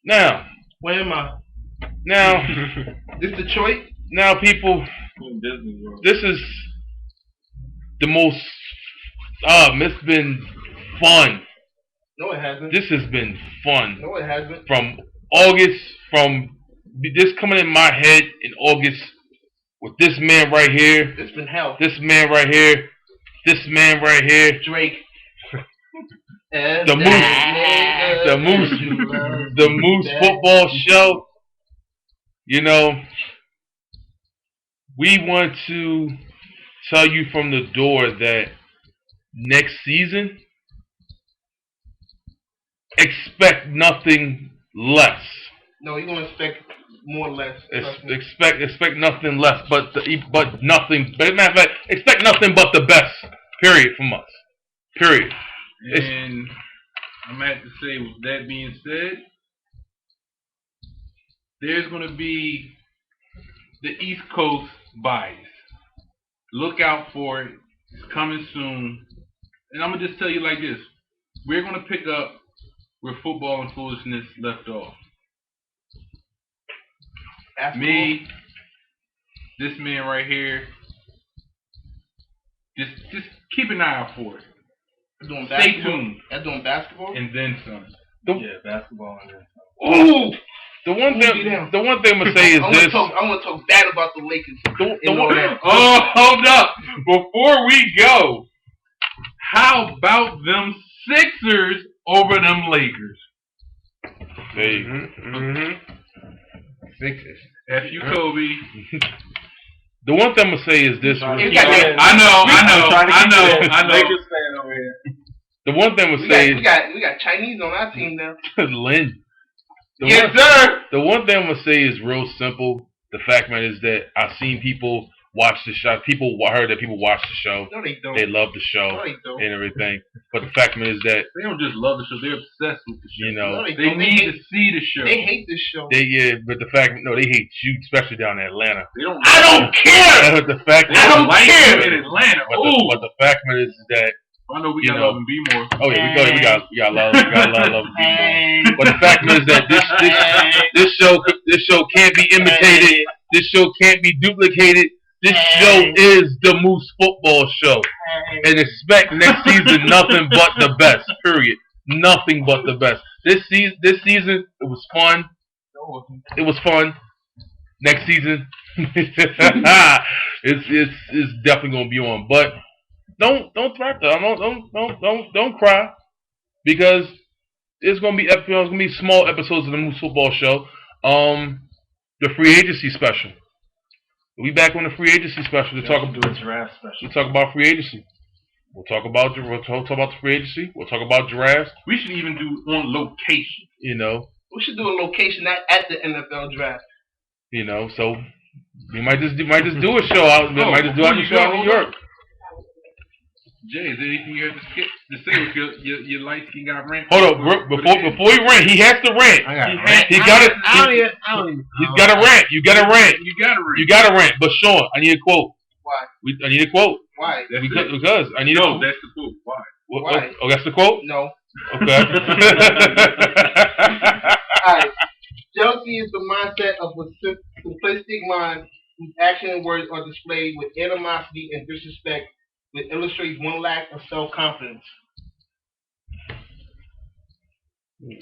now. Where am I? Now. This Detroit? Now, people. Disney World. This is the most. It's been fun. No, it hasn't. This has been fun. No, it hasn't. From this coming in my head in August with this man right here. It's been hell. This man right here. This man right here. Drake. The Moose Football Show. We want to tell you from the door that next season, expect nothing less. No, you're gonna expect more or less. Expect nothing less, but nothing. But matter of fact, expect nothing but the best. Period from us. Period. And I'm going to have to say, with that being said, there's going to be the East Coast bias. Look out for it. It's coming soon. And I'm going to just tell you like this. We're going to pick up where football and foolishness left off. Me, this man right here, just keep an eye out for it. Stay tuned. That's doing basketball? And then some. Yeah, basketball and then some. Ooh! The one thing I'm gonna say is this. I want to talk bad about the Lakers. Hold up! Before we go, how about them Sixers over them Lakers? Hey. Sixers. F you, Kobe. The one thing I'm gonna say is this. I know. Lakers fan over here. The one thing I'm gonna say we got Chinese on our team now. Lynn. Yes, sir. The one thing I'm gonna say is real simple. The fact, man, is that I've seen people watch the show. I heard that people watch the show. No, they don't. They love the show No, they don't. and everything. But the fact, man, is that They don't just love the show; they're obsessed with the show. No, they They don't. need to see the show. They hate this show. but the fact, no, they hate you, especially down in Atlanta. They don't. I don't care. The fact, They don't like you in Atlanta. but the fact, man, is that. I know we got love and be more. Oh yeah, we got love and but the fact is that this show can't be imitated. This show can't be duplicated. This show is the Moose Football Show, and expect next season nothing but the best. Period. Nothing but the best. This season, it was fun. It was fun. Next season, it's definitely gonna be on, but. Don't cry, because it's gonna be small episodes of the Moose Football Show. The free agency special. We back on the free agency special to talk about the draft special. to talk about free agency. We'll talk about the free agency. We'll talk about drafts. We should even do on location. We should do a location at the NFL draft. So we might just do a show out. Might just do a show out in New York. Jay, is there anything you have to say with your light skin got rant? Hold up, before he rant, he has to rant. He's got to rant. You got to rant. But Sean, I need a quote. Why? I need a quote. Why? Because I need a quote. That's the quote. Why? Why? Oh, that's the quote? No. Okay. Alright. Jealousy is the mindset of simplistic mind whose action and words are displayed with animosity and disrespect, which illustrates one lack of self-confidence.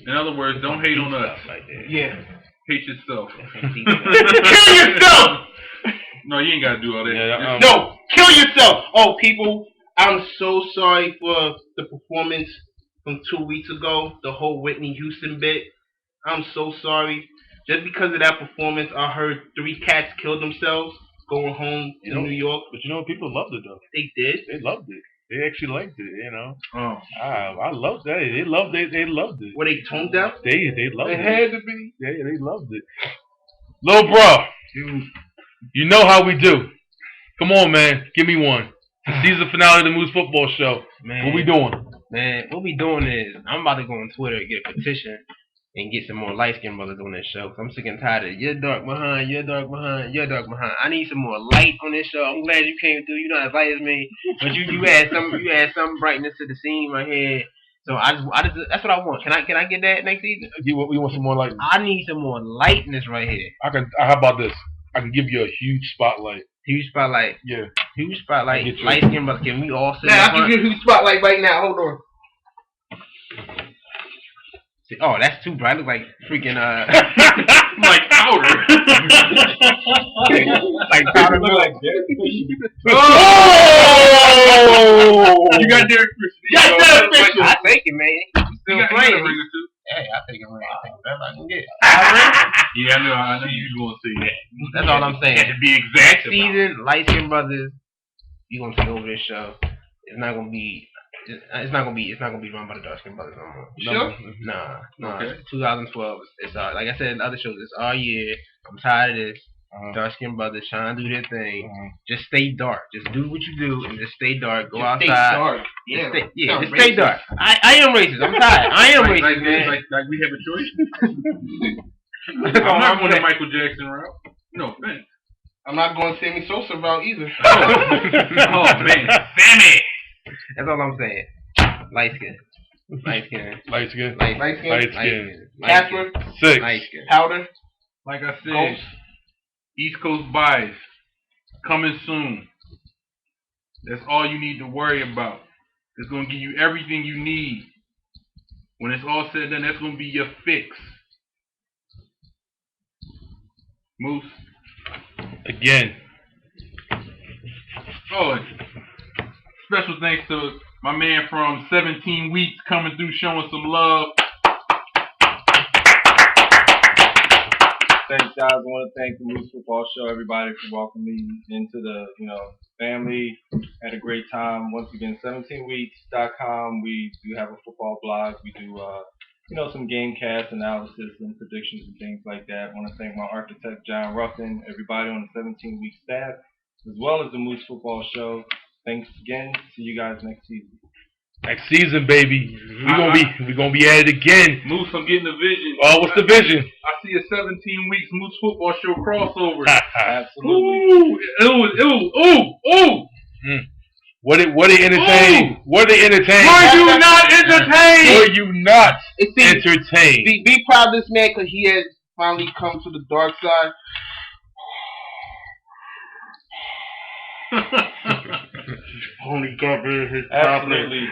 In other words, don't hate on us. Like that. Yeah. Hate yourself. Kill yourself! No, you ain't gotta do all that. Yeah, No, kill yourself! Oh, people, I'm so sorry for the performance from 2 weeks ago, the whole Whitney Houston bit. I'm so sorry. Just because of that performance, I heard 3 cats killed themselves going home to New York. But people loved it though. They did. They loved it. They actually liked it. Oh. I loved that. They loved it. They loved it. Were they tone deaf? They loved It it. had to be. They loved it. Lil bro, you know how we do. Come on, man. Give me one. The season finale of the Moose Football Show. Man, What we doing? Man, what we doing is I'm about to go on Twitter and get a petition and get some more light skinned brothers on this show. 'Cause I'm sick and tired of you're dark behind, you're dark behind, you're dark behind. I need some more light on this show. I'm glad you came through. You're not as light as me, but you add some brightness to the scene right here. So I just that's what I want. Can I get that next season? You want some more light? I need some more lightness right here. How about this? I can give you a huge spotlight. Huge spotlight. Yeah. Huge spotlight. Get you. Light skinned brothers. Can we all sit Now, in I can front? give you a spotlight right now. Hold on. Oh, that's too bright. I look like freaking Like powder. like powder. Oh! You got Derek Fisher. Got Derek Fisher. I take it, man. He's You still got playing. ring or two. Hey, I take it, man. I take whatever I can get. Yeah, I know you was gonna say that. That's all I'm saying. Had to be exact. Next season, Light Skin Brothers, you gonna take over this show. It's not gonna be run by the Dark Skin Brothers no more. Sure? Nah. Okay. 2012. It's like I said in other shows. It's our year. I'm tired of this. Dark Skin Brothers trying to do their thing. Just stay dark. Just do what you do and just stay dark. Go Just outside. stay dark. Just stay dark. I am racist. I'm tired. I am racist, man. Like we have a choice. I'm not going to Michael Jackson route. No offense. I'm not going Sammy Sosa route either. Oh man, Sammy. That's all I'm saying. Light skin. Light skin. Light skin. Light skin. Light skin. Catherine. 6. Light skin. Powder. Like I said, Ghost. East Coast buys coming soon. That's all you need to worry about. It's gonna give you everything you need. When it's all said and done, that's gonna be your fix. Moose. Again. Oh, and special thanks to my man from 17 Weeks coming through showing some love. Thanks, guys. I want to thank the Moose Football Show, everybody, for welcoming me into the, family. Had a great time. Once again, 17weeks.com. We do have a football blog. We do, some game cast analysis and predictions and things like that. I want to thank my architect, John Ruffin, everybody on the 17 Week staff, as well as the Moose Football Show. Thanks again. See you guys next season. Next season, baby. We're gonna be at it again. Moose, I'm getting a vision. Oh, what's the vision? I see a 17 Weeks Moose Football Show crossover. Absolutely. Ooh. What they entertain? What they entertain? Were you not entertained? Were you not entertained? Be proud of this man because he has finally come to the dark side. Only God rid his Absolutely.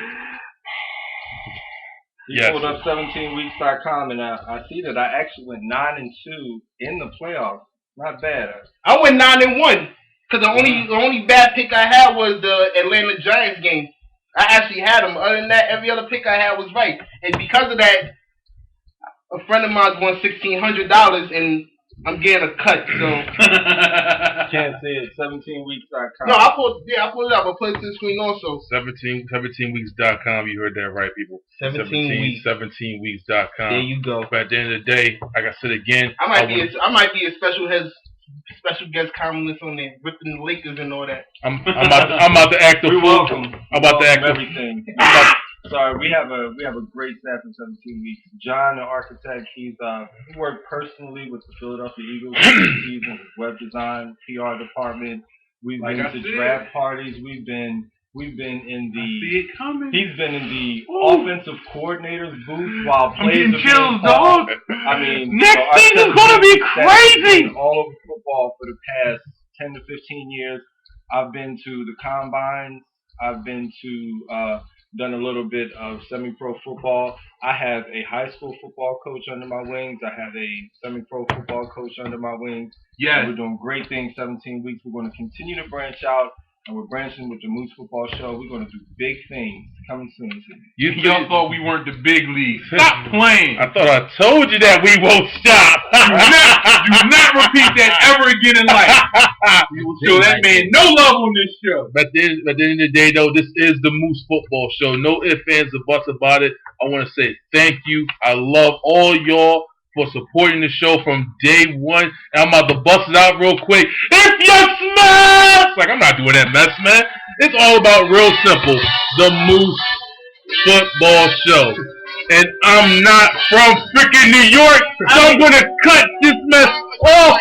You Yes. pulled up 17weeks.com and I see that I actually went 9-2 in the playoffs. Not bad. I went 9-1 because the only bad pick I had was the Atlanta Giants game. I actually had them. Other than that, every other pick I had was right. And because of that, a friend of mine won $1,600 and I'm getting a cut. So Can't see it. 17weeks.com. no, I pulled it up. I put it to the screen also. 17weeks.com. You heard that right, people. 17weeks.com. There you go. But at the end of the day, like I said again, I might be a special guest columnist on there, ripping the Lakers and all that. I'm about to act the You're fool. welcome. I'm about to act the everything. Sorry, we have a great staff in 17 Weeks. John, the architect, he worked personally with the Philadelphia Eagles this season with web design, PR department. We've Like been I to said. draft parties. We've been We've been in See it coming. he's been in the offensive coordinator's booth while I'm plays getting are being chills, called. dog. I mean, Next our season's cousin gonna be Stats has crazy. been all over football for the past 10 to 15 years. I've been to the combines. I've been to done a little bit of semi-pro football. I have a high school football coach under my wings. I have a semi-pro football coach under my wings. Yes. We're doing great things. 17 weeks. We're going to continue to branch out, and we're branching with the Moose Football Show. We're going to do big things coming soon to you. Y'all thought we weren't the big league. Stop playing. I thought I told you that we won't stop. Do not repeat that ever again in life. You will show that man no love on this show. But at the end of the day, though, this is the Moose Football Show. No ifs, ands, or buts about it. I want to say thank you. I love all y'all for supporting the show from day one. And I'm about to bust it out real quick. If you smash! Like, I'm not doing that mess, man. It's all about real simple. The Moose Football Show. And I'm not from freaking New York, so I'm going to cut this mess off.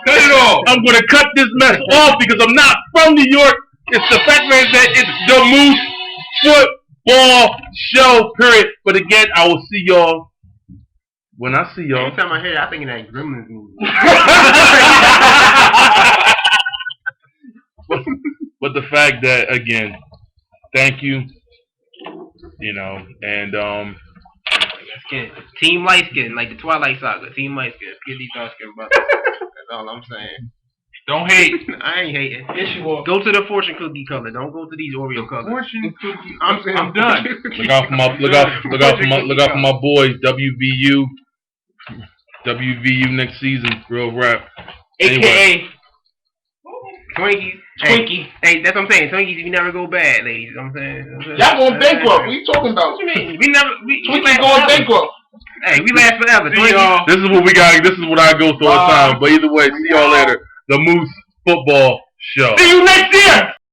Cut it off. I'm going to cut this mess off because I'm not from New York. It's the fact that it's the Moose Football Show, period. But again, I will see y'all when I see y'all. Every time I hear it, I think of that Gremlins movie. But the fact that, again, thank you, and Skin. Team light skin, like the Twilight Saga. Team light skin. PD dark skin brothers. That's all I'm saying. Don't hate. I ain't hating. Yes, you are. Go to the fortune cookie color. Don't go to these Oreo colors. Fortune cookie. I'm done. look out for my boys, WVU next season, real rap. AKA Twinkies. Twinkie. Hey, that's what I'm saying. Twinkies, we never go bad, ladies. You know what I'm saying? Y'all going bankrupt. What you talking about? What you mean? We never. We Twinkie last going forever. bankrupt. Hey, we last forever. See y'all. This is what we got. This is what I go through all the time. But either way, see y'all later. The Moose Football Show. See you next year.